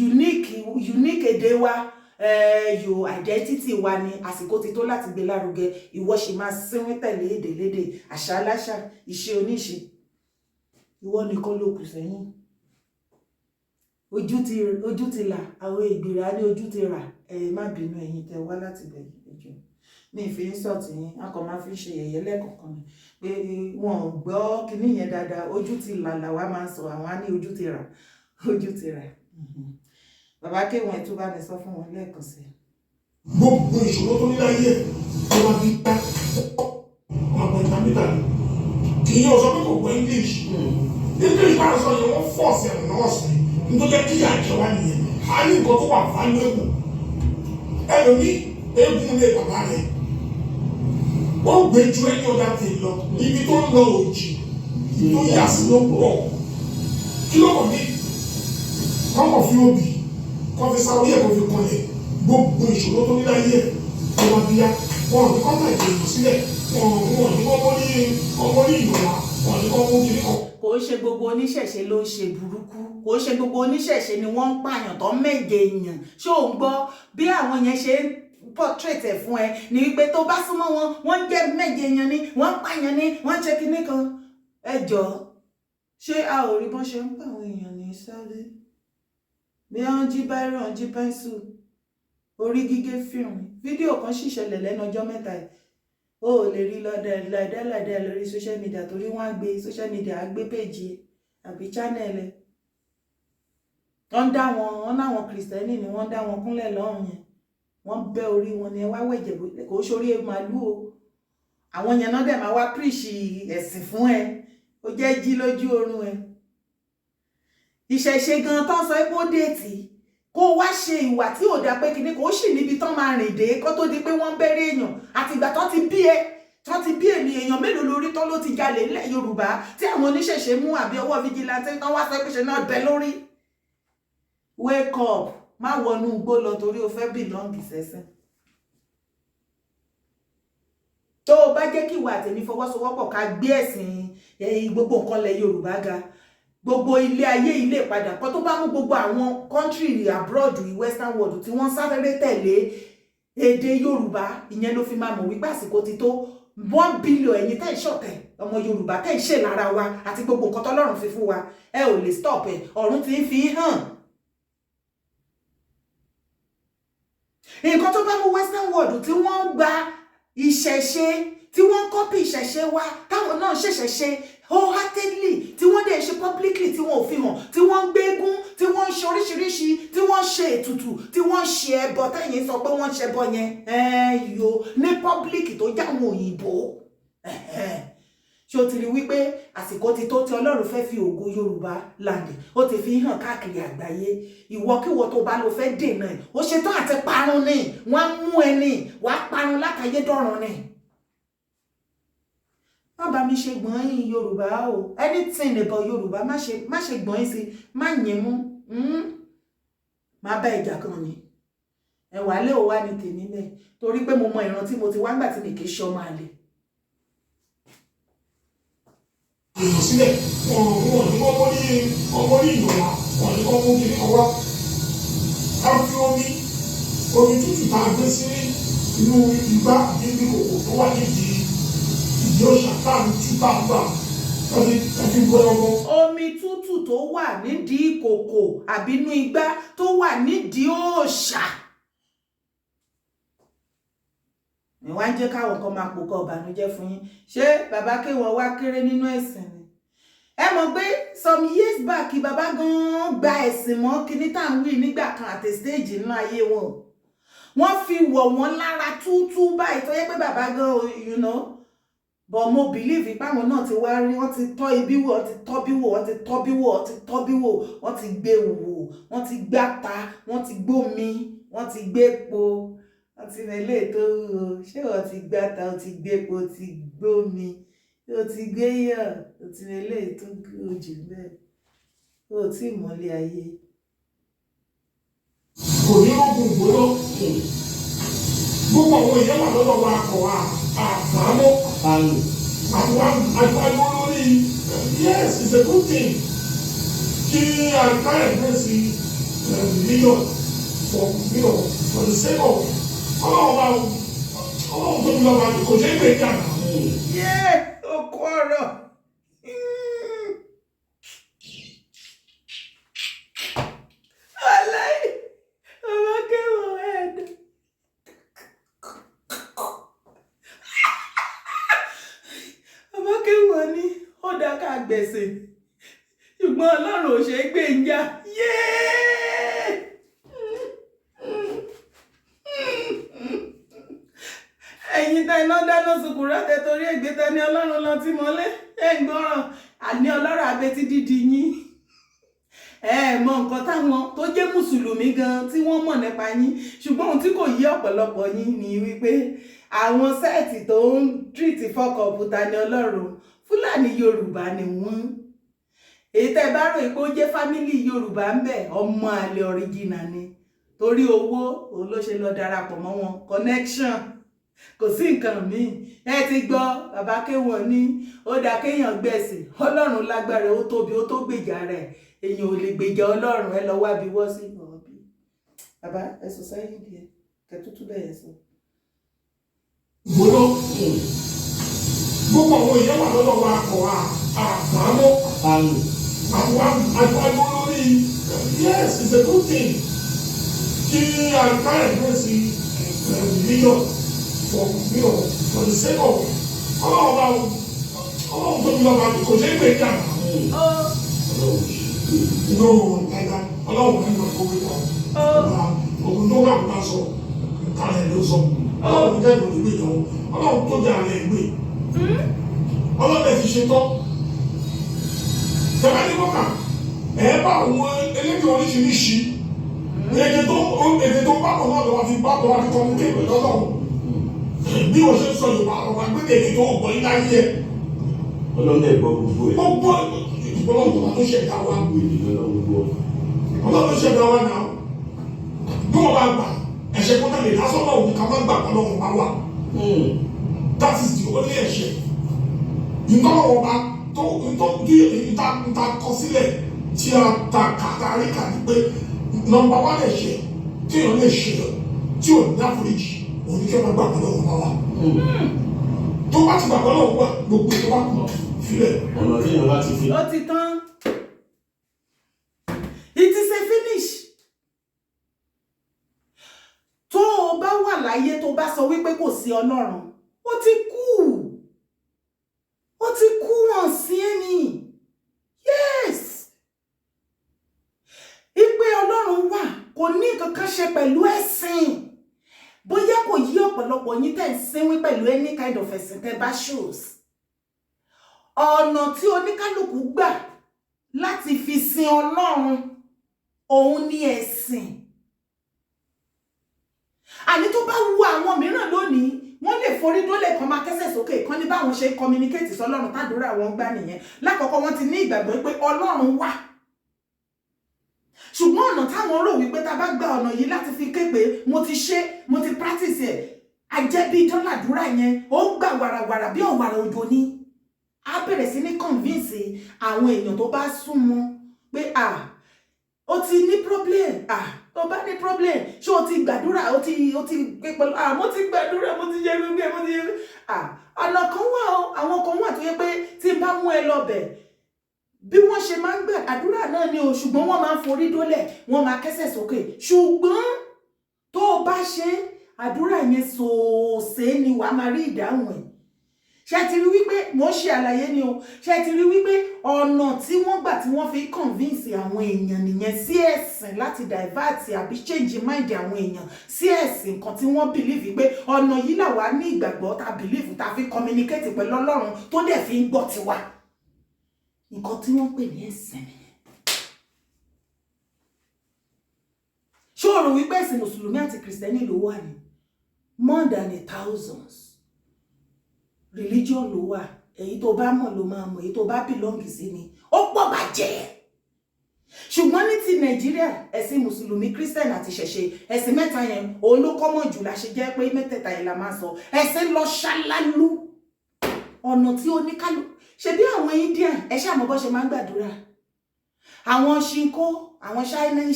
unique èdè wa your identity wa ni àsìkò ti tó láti gbé lárugẹ ìwọ ṣì máa sínwín tẹ̀lé èdè lédè àṣà aláṣà ìṣe oníṣe ìwọ nìkan ló kù sẹ́yìn ojú ti là àwọn ìgbìrà ní ojú ti rà má bínú ẹ̀yin tẹ́ wá láti bẹ̀rẹ̀ ẹjọ́ ní ìfi ń sọ̀tì yín a kò máa fi ṣe yẹ̀yẹ́ lẹ́kọ̀ọ̀kan ni pé wọn ò gbọ́ kinní yẹn dáadáa ojú ti là làwa máa ń sọ àwọn á ní ojú ti rà bàbá kéwọn ẹ̀ tó bá mi sọ fún wọn lẹ́ẹ̀kan sí. gbogbo ìṣòro tó ní láyé tó máa fi dá ọmọ ìtàmítà ni kì í yẹ ọsọ pé kò gbọ́ English bá a sọ yẹn wọ́n fọ́ọ̀sì ẹ̀ nọ́ọ̀sì nítorí kí àjẹ wá nìyẹn a ní nǹkan tó wà fáńdébù ẹlòmí eégún lé bàbá rẹ̀ wọ́n gbé ju ẹni ọ̀dà tè lọ ibi tó ń lọ òjì tó yà sí ló pọ̀ kí ló kọ̀ ní kọ́kọ̀ fi òbí kọfíṣà orí ẹ̀ kò fi kan yẹ gbogbo ìṣòro tó ní láyé ẹ̀ tó máa bí yá wọn ò ní kọ́ tàìtì èèyàn sílẹ̀ wọn ò ní kọ́ mọ́ ní ìyọ̀wá wọn ò ní kọ́ mọ́ kiri kan. kò ń ṣe gbogbo oníṣẹ̀ṣe ló ń ṣe burúkú kò ń ṣe gbogbo oníṣẹ̀ṣe ni wọ́n ń pààyàn tó méje èèyàn ṣó ń gbọ́ bí àwọn yẹn ṣe ń portrait ẹ̀ fún ẹ ní wípé tó bá súnmọ́ wọn wọ́n jẹ́ méje èèyàn ni wọ́n ń pààyàn ni wọ́n ń ṣe kinní kan ẹ jọ ṣé a ò rí bọ́n ṣe ń pa àwọn èèyàn ní sáré bí wọ́n jí báírò wọ́n jí pẹ́ńsù orí gígé fíìmù fídíò kan sì ṣẹlẹ̀ lẹ́nu ọjọ́ mẹ́ta yìí ó lè rí lọ́dẹ̀ lórí social media torí wọ́n á gbé social media á gbé péjì àbí channel ẹ̀ wọ́n láwọn kìrìsìtẹ́nì ni wọ́n dá wọn kúnlẹ̀ lọ́rùn yẹn wọ́n bẹ́ orí wọn ni ẹ wá wẹ̀jẹ̀ kò sórí màálù o àwọn yẹn náà dẹ̀ máa wá preach ẹ̀sìn fún ẹ ó jẹ́ jí lójú oorun ẹ ìṣẹ̀ṣe gan tán sọ pé ó déètì kó wá ṣe ìwà tí ò dá pé kíní kò sì níbi tán máa rìn dé kó tó di pé wọ́n bẹ̀rẹ̀ èèyàn àtìgbà tán ti bí ẹ tán ti bí èmi èèyàn mélòó lórí tán ló ti jalè nílẹ̀ Yorùbá tí àwọn oníṣẹ̀ṣe mú àbí ọwọ́ vigilante tán wá sọ pé ṣe náà bẹ lórí wake up má wọnú igbó lọ torí o fẹ́ belong sẹ́sìn tó o bá jẹ́ kí ìwà àtẹ̀mí fọwọ́sowọ́pọ̀ ká gbé ẹ̀sìn gbogbo nǹkan lẹ̀ Yorùbá ga gbogbo ilé ayé ilé padà kó tó bá mú gbogbo àwọn country abroad western world tí wọ́n sáré tẹ̀lé èdè Yorùbá ìyẹn ló fi máa mọ̀ wípé àsìkò ti tó 1 billion ẹ̀yin tẹ́ ìṣọ̀tẹ̀ ọmọ Yorùbá tẹ́ ìṣe lára wa àti gbogbo nǹkan tọ́lọ́run fi fún wa ẹ ò lè stop ẹ ọ̀run ti ń fi hàn nǹkan tó bá mú western world tí wọ́n gba ìṣẹ̀ṣe tí wọ́n copy ìṣẹ̀ṣe wa táwọn náà ṣẹ̀ṣẹ̀ ṣe wholeheartedly tí wọ́n dẹ̀ ṣe publicly tí wọ́n ò fi hàn tí wọ́n ń gbégún tí wọ́n ń ṣe oríṣiríṣi tí wọ́n ń ṣe ètùtù tí wọ́n ń ṣe ẹbọ tẹ́yìn sọ pé wọ́n ń ṣẹbọ yẹn yo ní public tó jáwọn òyìnbó ṣé o ti rí wípé àsìkò ti tó tí Ọlọ́run fẹ́ fi ògo Yorùbá láǹdì ó ti fi hàn káàkiri àgbáyé ìwọkíwọ tó bá lọ fẹ́ dènà ẹ̀ ó ṣetán àti parun ni wọ́n á mú ẹni wàá parun látàyé dọ̀run ni má bá mi ṣe gbọ́n yín Yorùbá o anything about Yorùbá má ṣe gbọ́n yín sí má yẹn mú má bá ìjà kan ni ẹwà lé o wá ní tèmi bẹ́ẹ̀ torí pé mo mọ ìran tí mo ti wá gbà tí mi kì í ṣe ọmọ àlè. èèyàn sílẹ̀ wọn ní kọ́kọ́ ní ìyọ̀lá wọn ní kọ́kọ́ kiri ọwọ́ ká fi omi tútù tá a gbé sí inú igbá níbi kòkò tó wà nídìí yóò ṣàtàlù túbà gbà láti gbọ́ ọmọ. omi tútù tó wà nídìí kòkò àbínú igbá tó wà nídìí òòṣà. ni wá ń jẹ́ káwọn kan máa pòkọ ìbànújẹ́ fún yín ṣé bàbá kéwọn wá kéré nínú ẹ̀sìn ni. ẹ mọ̀ pé some years back bàbá gan-an gba ẹ̀sìn mọ́ kíní tá à ń wí nígbà kan àti stage nínú ayé wọn. wọ́n fi wọ̀ wọ́n lára túútú báyìí tó yẹ pé bàbá gan-an you know. But mo believe ìpáwọn náà ti wá rí wọ́n ti tọ́ ibi wò wọ́n ti tọ́ bí wò wọ́n ti tọ́ bí wò wọ́n ti tọ́ bí wò wọ́n ti gbé wò wọ́n ti gbáta wọ́n ti gbómi wọ́n ti gbépo wọ́n ti mẹ́lẹ̀ tó wò ṣé wọ́n ti gbáta wọ́n ti gbépo wọ́n ti gbómi wọ́n ti gbéyọ̀ wọ́n ti mẹ́lẹ̀ tó jù bẹ́ẹ̀ wọ́n ti mọ́lẹ̀ ayé. kò ní oògùn gbóná gbogbo àwọn èèyàn wà lọ́dọ̀ wa kọ̀ wá àbámọ́ àgbáyé lórí yes it's a good thing kí àgbá ẹ̀gbẹ́ sí religion for the sake of ọlọ́run tó ń lọ́wọ́ kò jẹ́ ìgbé ìjà náà. yé okú ọ̀rọ̀ aláì ọmọ kẹwàá ẹ̀dá. wọ́n ní ó dá ká gbèsè ṣùgbọ́n Ọlọ́run ò ṣe é gbé ń já ẹ̀yin tá iná dáná sùkúrú tẹ torí ègbé tẹ ní Ọlọ́run lọ tí mọ́lé ẹ̀ ń gbọ́ràn àní Ọlọ́run abẹ́tí dídì yín mọ nǹkan táwọn tó jẹ́ mùsùlùmí gan tí wọ́n mọ̀ nípa yín ṣùgbọ́n ohun tí kò yé ọ̀pọ̀lọpọ̀ yín ni wípé àwọn sẹ́ẹ̀tì tó ń tírìtì fọ́kọ̀ọ̀pù Tani Ọlọ́run Fúlàní Yorùbá ni wọ́n èyí tẹ́ bá rò pé ó jẹ́ fámílì Yorùbá ń bẹ ọmọ àlè ọ̀ríjìnà ni torí owó òun ló ṣe lọ darapọ̀ mọ́ wọn connection kò sí nǹkan míì ẹ ti gbọ́ bàbá kéwọ̀n ní ó dá kéèyàn gbẹ̀sìn Ọlọ́run lágbára ó tóbi ó tó gbèjà rẹ̀ èèyàn ò lè gbèjà Ọlọ́run ẹ lọ wá bí wọ́ sí ọ̀bí bàbá ẹ sọ sẹ́yìn díẹ̀ kẹtútù bẹ́ẹ̀ sọ. gbọ́dọ̀ gbogbo àwọn èèyàn wà lọ́dọ̀ wa kọ̀ wá àbámọ́ àgbáyé lórí yes it's a good thing kí àgbá ẹ̀gbẹ́ sí religion for the sake of ọlọ́run tó ń lọ́wọ́ kò jẹ́ ìgbé ìjà náà. Ọlọ́run ní ìgbà tó wí pa ògùn tó wà nípa sọ kálẹ̀ ló sọ. Ọlọ́run jẹ́ ìgbòho ìgbé ìtàn Ọlọ́run tó jẹ́ àlẹ́ ìgbé Ọlọ́run ti ṣe tán tẹ̀lé ní kọ́kà ẹ̀ bá àwọn elédè oríṣiríṣi èdè tó bá wọn náà lọ́wọ́ fi bá wọn fi kọ́mú kéèpẹ̀ lọ́lọ́run bí wọ́n ṣe ń sọ Yorùbá ọ̀rọ̀ àgbẹ̀dẹ̀ èdè tó gbọ́ yín láyé ẹ̀. Ọlọ́run dẹ̀ gbọ́ gbogbo ẹ̀. Gbogbo Ọlọ́run tó ṣẹ̀dá wa. Ọlọ́run tó ṣẹ̀dá wa náà bí wọ́n bá gbà ẹ̀ṣẹ̀ kọ́tà lè lásán náà òun ká má gbà Ọlọ́run bá wà. That is the only ẹ̀ṣẹ̀. Nǹkan ọ̀wọ́ bá ìta kọ sílẹ̀ tí a ta kàtàrí kà ní pé nọ́mbà wà ẹ̀ṣẹ̀ tí èèyàn lè ṣe tí ò ní àforíjì òun kí wọ́n gbà Ọlọ́run bá wà. Tó bá ti gbà Ọlọ́run wà gbogbo tó bá kù filẹ̀. Ọ̀nà tí èèyàn láti fi. Ó ti tán. It is a finish. Tó o bá wà láyé tó bá sọ wípé kò sí Ọlọ́run, ó ti kú. Ó ti kú wọn sí ẹni. Yes. Ìpè Ọlọ́run wà kò ní nǹkan kan ṣe pẹ̀lú ẹ̀sìn. Bóyá kò yí ọ̀pọ̀lọpọ̀ yín tẹ̀ ń sínwín pẹ̀lú any kind of ẹ̀sìn tẹ́ bá shows. Ọ̀nà tí oníkálùkù gbà láti fi sin Ọlọ́run òun ni ẹ̀sìn. Àní tó bá wu àwọn mìíràn lónìí wọ́n lè forí dólẹ̀ kan máa kẹ́sẹ̀ sókè kan ní báwọn ṣe communicate sọ́lọ́run tàdúrà wọn gbà nìyẹn. Lákọ̀ọ́kọ́ wọ́n ti ní ìgbàgbọ́ pé Ọlọ́run wà. Ṣùgbọ́n ọ̀nà táwọn rò wípé tá bá gba ọ̀nà yìí láti fi ké pé mo ti practice ẹ̀ àjẹbí dọ́làdúrà yẹn ó ń gbà wàràwàrà bí ọ̀wàrà òjò ni. A bẹ̀rẹ̀ sí ní convince àwọn èèyàn tó bá súnmọ́ pé ó ti ní problem tó bá ní problem ṣé o ti gbàdúrà ó ti gbé pẹ̀lú mo ti gbàdúrà mo ti yẹ gbígbé mo ti yẹ ọ̀nà kan wà àwọn kan wà tó yẹ pé tí n bá mú ẹ lọ bẹ̀ bí wọ́n ṣe máa ń gbà àdúrà náà ni o ṣùgbọ́n wọ́n máa ń forí dólẹ̀ wọ́n máa kẹ́sẹ̀ sókè ṣùgbọ́n tó o bá ṣe àdúrà yẹn sòòsè ni wàá máa rí ìdáhùn ẹ̀. Ṣé ti rí wípé mo ṣe àlàyé ni o ṣé ti rí wípé ọ̀nà tí wọ́n gbà tí wọ́n fi convince àwọn èèyàn nìyẹn sí ẹ̀sìn láti divert àbí change mind àwọn èèyàn sí ẹ̀sìn kan tí wọ́n believe pé ọ̀nà yìí làwa ní ìgbàgbọ́ ta believe ta fi communicate pẹ̀lú Ọlọ́run tó dẹ̀ fi ń gbọ́ tiwa. Nǹkan tí wọ́n pè ní ẹ̀sìn nìyẹn. Ṣé o rò wípé ẹ̀sìn Mùsùlùmí àti Kìrìsìtẹ́nì ló wà ní more than 1,000 religion ló wà èyí tó bá mọ̀ ló máa mọ̀ èyí tó bá belong sí ni ó pọ̀ bàjẹ́. Ṣùgbọ́n ní ti Nàìjíríà ẹ̀sìn Mùsùlùmí Christian àti ṣẹ̀ṣe ẹ̀sìn mẹ́ta yẹn òun ló common jù la ṣe jẹ́ pé mẹ́tẹ̀ẹ̀ta yẹn la máa sọ ẹ̀sìn lọ ṣálálú ọ̀nà tí oníkálù ṣe bí àwọn Indian ẹ ṣàmọ́ bó ṣe máa ń gbàdúrà àwọn Ṣinkó àwọn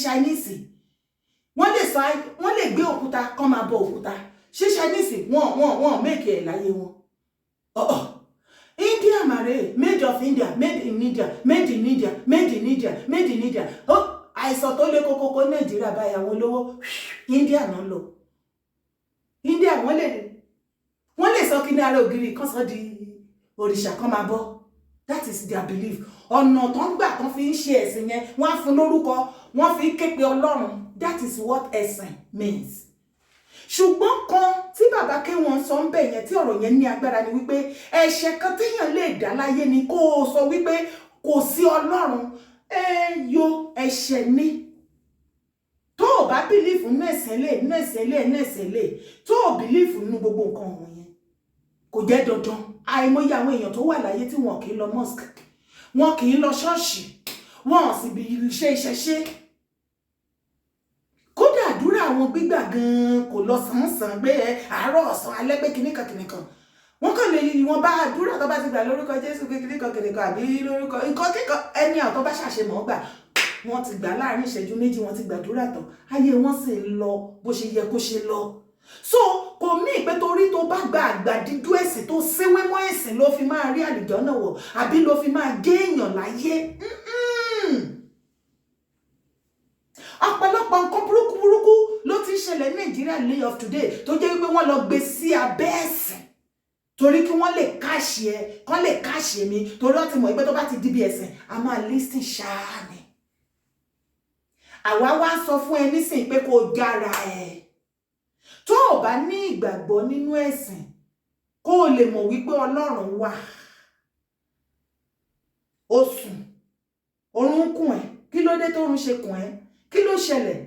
Chinese wọ́n lè gbé òkúta kán máa bọ òkúta ṣé Chinese wọ́n make ẹ̀ láyé wọn. India mare made of India made in India made in India made in India made in India àìsàn tó lé kókókó Nàìjíríà báyà wọn lówó India náà lọ India wọ́n lè sọ kí ní ara ògiri kan sọ di òrìṣà kan máa bọ that is their belief. Ọ̀nà tó ń gbà tó fi ń ṣe ẹ̀sìn yẹn wọ́n á fún lórúkọ wọ́n fi ń ké pe Ọlọ́run that is what ẹ̀sìn means. Ṣùgbọ́n kan tí bàbá ké wọn sọ ń bẹ̀ yẹn tí ọ̀rọ̀ yẹn ní agbára ni wípé ẹ̀ṣẹ̀ kan téèyàn lè dá láyé ni kó o sọ wípé kò sí Ọlọ́run ẹ̀ṣẹ̀ ni. Tó o bá bìlífù nínú ẹ̀sìn lè tó o bìlífù nínú gbogbo nǹkan wọ̀nyẹn kò jẹ́ dandan. Àìmọye àwọn èèyàn tó wà láyé tí wọn kì í lọ mosque wọn kì í lọ ṣọ́ọ̀ṣì wọn sì bí ṣe ìṣẹ̀ṣe kódà àdúrà àwọn gbígbà gan kò lọ sàn pé àárọ̀ ọ̀sán alẹ́ pé kìnnìkan wọn kàn lè wọn bá àdúrà tó bá ti gbà lórúkọ Jésù pé kìnnìkan àbí lórúkọ nǹkan kíkan ẹni àwọn tó bá ṣàṣemọ̀ gbà wọn ti gbà láàrin ìṣẹ́jú méjì wọn ti gbàdúrà tán ayé wọn sì ń lọ bó ṣe yẹ kó ṣe lọ. So kò mí pé torí tó bá gba àgbàdídú ẹ̀sìn tó séwé mọ́ ẹ̀sìn ló fi máa rí àlùjànnà wọ̀ àbí ló fi máa gé èèyàn láyé. Ọ̀pọ̀lọpọ̀ nǹkan burúkú ló ti ṣẹlẹ̀ ní Nàìjíríà lay of today tó jẹ́ wípé wọ́n lọ gbé sí abẹ́ ẹ̀sìn torí kí wọ́n lè káṣì ẹ kán lè káṣì mi torí wọ́n ti mọ̀ pé tó bá ti di bí ẹ̀sìn a máa listen ṣáá ni. Àwa wá sọ fún ẹ nísìnyí pé kò jára ẹ tó o bá ní ìgbàgbọ́ nínú ẹ̀sìn kó o lè mọ̀ wípé Ọlọ́run wà, ó sùn, orun kùn ẹ́, kí ló dé tórun ṣe kùn ẹ́, kí ló ṣẹlẹ̀?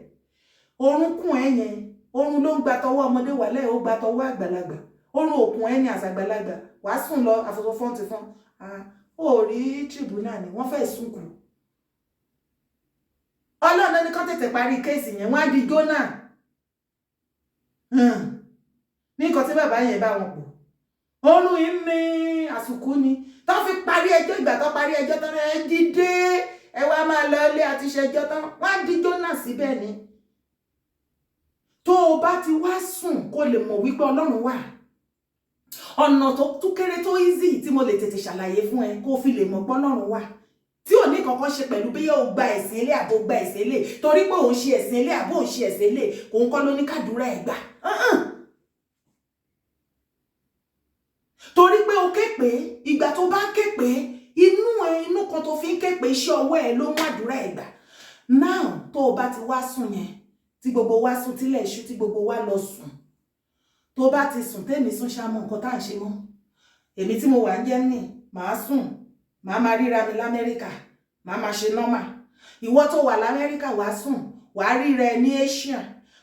Orun kùn ẹ́ yẹn, orun ló ń gba tọwọ́ ọmọdé wálẹ̀, ó gba tọwọ́ àgbàlagbà. Orun òkun ẹ́ ní àṣàgbàlagbà, wàá sùn lọ àfọ̀fọ̀ fọ́n ti fọ́n. Ó rí tribunal ni wọ́n fẹ́ sùn kù. Ọlọ́run ní kán tètè parí kéèsì yẹn, wọ́n á di jóná. Ní nǹkan tí bàbá yẹn bá wọn pọ̀. Orun yìí ní àsùkú ni. Tó fi parí ẹjọ́, ìgbà tó parí ẹjọ́ tán ẹ dìde, ẹ wá máa lọ ilé àti ṣẹjọ́ tán, wọ́n á di jóná síbẹ̀ ni. Tó o bá ti wá sùn kó lè mọ̀ wípé Ọlọ́run wà. Ọ̀nà tó tún kéré tó easy tí mo lè tètè ṣàlàyé fún ẹ kó fi lè mọ̀ pé Ọlọ́run wà. Tí ò ní kankan ṣe pẹ̀lú bí yóò gba ẹ̀sìn ilé àbò gba ẹ̀sìn ilé, torí pé òun ṣe ẹ̀sìn ilé àbò òun ṣe ẹ̀sìn ilé, òun kọ́ ló ní kádùúrà ẹ̀ gbà. Torí pé o ké pé ìgbà tó bá ké pé inú kan tó fi ń ké pé iṣẹ́ ọwọ́ ẹ ló mú àdúrà ẹ̀ gbà. Now tó o bá ti wá sùn yẹn, tí gbogbo wa sùn tílẹ̀ ṣú, tí gbogbo wa lọ sùn, tó bá ti sùn tèmi sùn ṣàmọ nǹkan tá à ń ṣe mọ́. Èmi tí mo wà ń Germany, màá sùn, màá máa ríra mi l'Amẹ́ríkà, màá máa ṣe normal. Ìwọ tó wà l'Amẹ́ríkà wàá sùn, wàá ríra ẹ ní Asia.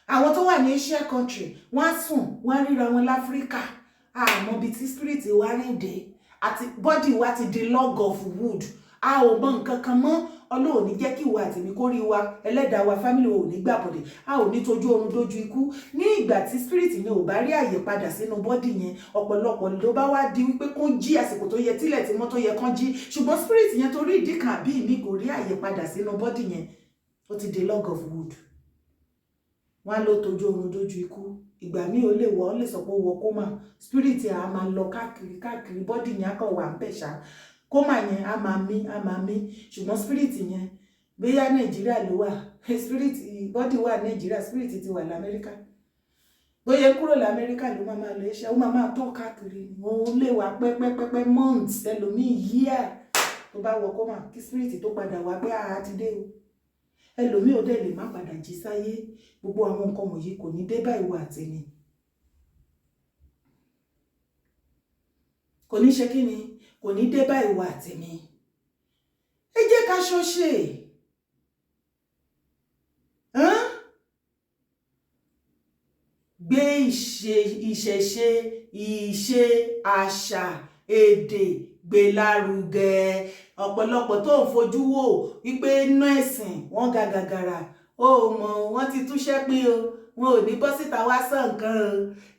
Àwọn tó wà ní Asia country wọ́n á sùn, wọ́n á ríra wọn l'Áfíríkà. Àmọ́ bí tí spirit wa rìn dé àti body wa ti di log of wood. A ò mọ nǹkan kan mọ́. Ọlọ́run ní jẹ́ kí ìwà àtìmí kó rí wa, ẹlẹ́dàá wa, family ò ní gbàbọ̀dẹ̀, a ò ní tójú oorun dójú ikú. Ní ìgbà tí spirit yẹn ò bá rí àyè padà sínú body yẹn, ọ̀pọ̀lọpọ̀ ló bá wá di wípé kó jí àsìkò tó yẹ, tílẹ̀ tí mọ́ tó yẹ kán jí, ṣùgbọ́n spirit yẹn torí ìdí kan àbí ìmí kò rí àyè padà sínú body yẹn, ó ti di log of wood. Wọ́n á lọ tójú oorun dójú ikú. Ìgbà míì ó lè wọ́, ó lè sọ pé ó wọ kómà, spirit yẹn á máa lọ káàkiri body yẹn á kàn wà ń bẹ̀ ṣá. Kómà yẹn á máa mí, ṣùgbọ́n spirit yẹn bóyá Nàìjíríà ló wà, spirit body wà Nàìjíríà, spirit ti wà l'Amẹ́ríkà. Bóyá kúrò l'Amẹ́ríkà ló máa lọ iṣẹ́, ó máa tọ́ káàkiri, wọ́n lè wà pẹ́pẹ́pẹ́pẹ́ months, ẹlòmíì year tó bá wọ kómà kí spirit tó padà wá pé àá ti dé o. Ẹlòmíì ó dẹ̀ lè má padà jí sáyé. Gbogbo àwọn nǹkan wọ̀nyí kò ní dé bá ìwà àtẹ̀mí. Kò ní ṣe kí ni? Kò ní dé bá ìwà àtẹ̀mí. Ẹ jẹ́ ká ṣọ́ṣe. Gbé ìṣẹ̀ṣe, ìṣe, àṣà, èdè gbé lárugẹ. Ọ̀pọ̀lọpọ̀ tó ń fojú wò wípé inú ẹ̀sìn wọ́n ga gàgàrà, ó mọ̀ wọ́n ti túṣẹ́ pín o, wọn ò ní bọ́ síta wá sọ nǹkan o.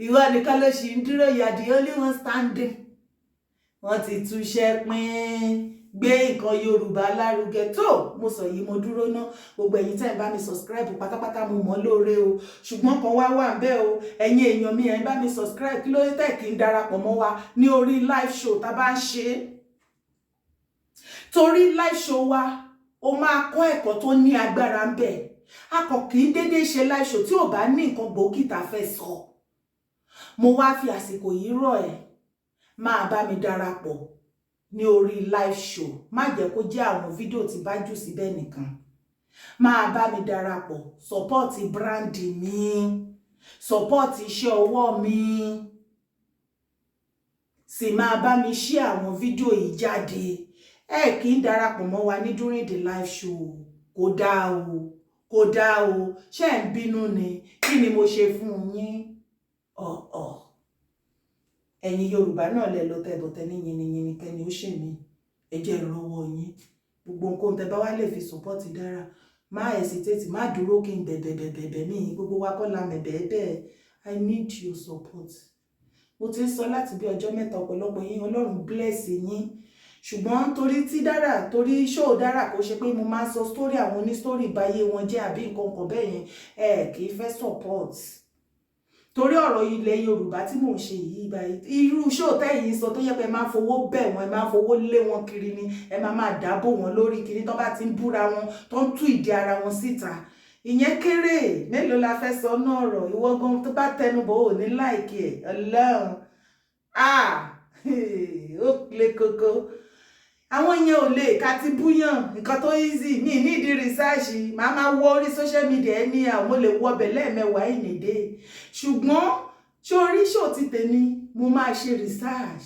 Ìwọ nìkan ló ṣì ń dúró, you are the only one standing. Wọ́n ti túṣẹ́ pín. Gbé nǹkan Yorùbá lárugẹ. Tó mo sọ yìí mo dúró ná, gbogbo ẹ̀yin tẹ́ ẹ bá mi subscribe pátápátá mo mọ̀ lóore o, ṣùgbọ́n kan wà ńbẹ̀ o. Ẹ̀yin èèyàn mi ẹ bá mi subscribe, kí ló dé tẹ́ kí n darapọ̀ mọ́ wa ní orí live show tá bá ń ṣe. Torí live show wa ó máa kọ́ ẹ̀kọ́ tó ní agbára ńbẹ̀. A kò kì í dédé ṣe live show tí ò bá ní nǹkan gbòógì tá fẹ́ sọ. Mo wá fi àsìkò yìí rọ̀ ẹ́, máa bá mi darapọ̀ ní orí live show. Má jẹ́ kó jẹ́ àwọn fídíò tí bá jù síbẹ̀ nìkan. Máa bá mi darapọ̀, support brand mi, support iṣẹ́ ọwọ́ mi. Sì máa bá mi share àwọn fídíò yìí jáde. Ẹ kì í darapọ̀ mọ́ wa ní during the live show. Kò dáa o, kò dáa o. Ṣé ẹ̀ ń bínú ni? Kí ni mo ṣe fún yín? Ẹ̀yin Yorùbá náà lẹ lọ tẹ̀bọ̀tẹ̀ ní yìnyín kẹ́ni ó ṣe mí. Ẹ jẹ́ ìrànwọ́ yín. Gbogbo nǹkan tẹ́ bá wá lè fi support dára. Má hesitate, má dúró kí n bẹ̀bẹ̀ mí. Gbogbo wa kọ́ la mẹ̀bẹ̀. I need your support. Mo ti ń sọ láti bí ọjọ́ mẹ́ta, ọ̀pọ̀lọpọ̀ yín Ọlọ́run bless yín. Ṣùgbọ́n torí show dára kò ṣe pé mo máa sọ story àwọn oní story báyé wọn jẹ́ àbí nǹkan kan bẹ́ẹ̀ yẹn. Ẹ kì í fẹ́ support. Torí ọ̀rọ̀ ilẹ̀ Yorùbá tí mò ń ṣe yìí báyìí, irú show tẹ́yìn sọ tó yẹ pé máa fowó bẹ̀ wọ́n, ẹ máa fowó lé wọn kiri ni, ẹ máa dáàbò wọn lórí kiri tó bá ti ń búra wọn, tó ń tú ìdí ara wọn síta. Ìyẹn kéré, mélòó la fẹ́ sọ náà ọ̀rọ̀, ìwọ gan tó bá tẹnubọ̀ ò ní láìkí ẹ̀. Ọlọ́run. Ó le koko. àwọn yẹn ò lè ká ti búyàn nǹkan tó easy mi nídi research màá máa wọ orí social media ẹni àwọn mo lè wọ ọbẹ̀ lẹ́ẹ̀mẹwàá ìnìdé ṣùgbọ́n sórí ṣò ti tèmi mo máa ṣe research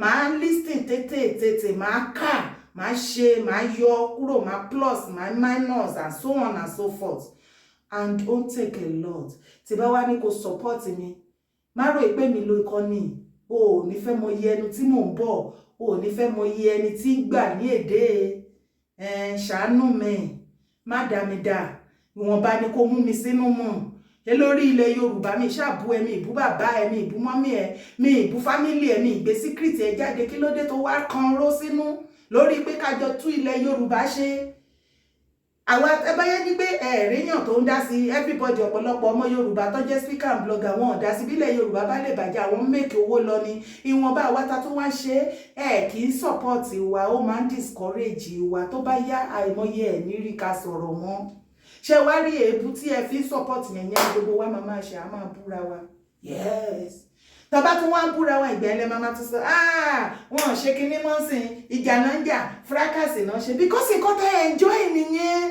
màá listen tètè màá kà màá ṣe màá yọ kúrò màá plus màá minus and so on and so forth and don't take a lot tí bá wá ní kó support mi má rò pé mi lo ìkànnì o ò ní fẹ́ mọ iye ẹnu tí mò ń bọ̀ o ò ní fẹ́ mọ iye ẹni tí ń gbà ní èdè ṣàánú mi má dá mi dá ìwọ̀nba ni kó mú mi sínú mọ̀ lórí ilẹ̀ Yorùbá mi ṣàbú ẹ̀mí ìbú bàbá ẹ̀mí ìbú mọ́mí ẹ̀ mi ìbú fámílì ẹ̀mí ìgbé síkírìtì ẹ̀ jáde kí ló dé tó wá kan ró sínú lórí pé kájọ tú ilẹ̀ Yorùbá ṣe àwa ẹbáyé ní pé ẹ̀ríyàn tó ń dá sí everybody ọ̀pọ̀lọpọ̀ ọmọ Yorùbá tó jẹ́ speaker and blogger wọn ò dá sí bílẹ̀ Yorùbá bá lè bàjẹ́ àwọn mẹ́kì owó lọ ni ìwọ̀nba àwa ta tó wá ṣe kì í support wa ó máa ń discourage wa tó bá yá àìmọye ẹ̀ ní rí ká sọ̀rọ̀ mọ́ ṣé wá rí èébú tí ẹ fi support yẹn gbogbo wa máa ṣe a máa búra wa yes tọba tún wá ń búra wa ìgbà ẹlẹ́ máa tún sọ wọn ṣe kinní mọ́ sí ìjà náà ń jà fracas náà ṣe because nǹkan tẹ́ enjoy nìyẹn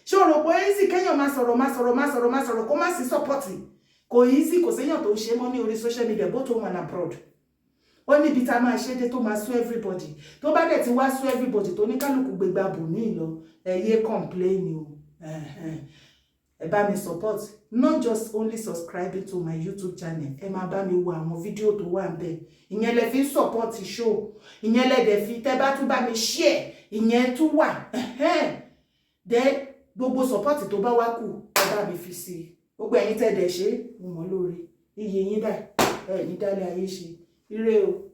ṣé o rò pé easy kéèyàn máa sọ̀rọ̀ kó má sí support kò easy kò séèyàn tó ṣe mọ́ ní orí social media both home and abroad ó níbi tá a máa ṣe dé tó máa sú everybody tó bá dẹ̀ ti wá sú everybody tó ní kálukú gbégbá bò ní ìlọ ẹ̀yẹ complain o ẹ bá mi support not just only subscribing to my YouTube channel ẹ máa bá mi wo àwọn fídíò tó wà ńbẹ̀ ìyẹn lẹ fi support show ìyẹn lẹ dẹ̀ fi tẹ́ bá tún bá mi share ìyẹn tún wà then gbogbo support tó bá wá kù ẹ bá mi fi sí gbogbo ẹ̀yin tẹ́ dẹ̀ ṣe mo mọ̀ lóore iye yín báyìí ẹ ní dálé ayé ṣe ire o.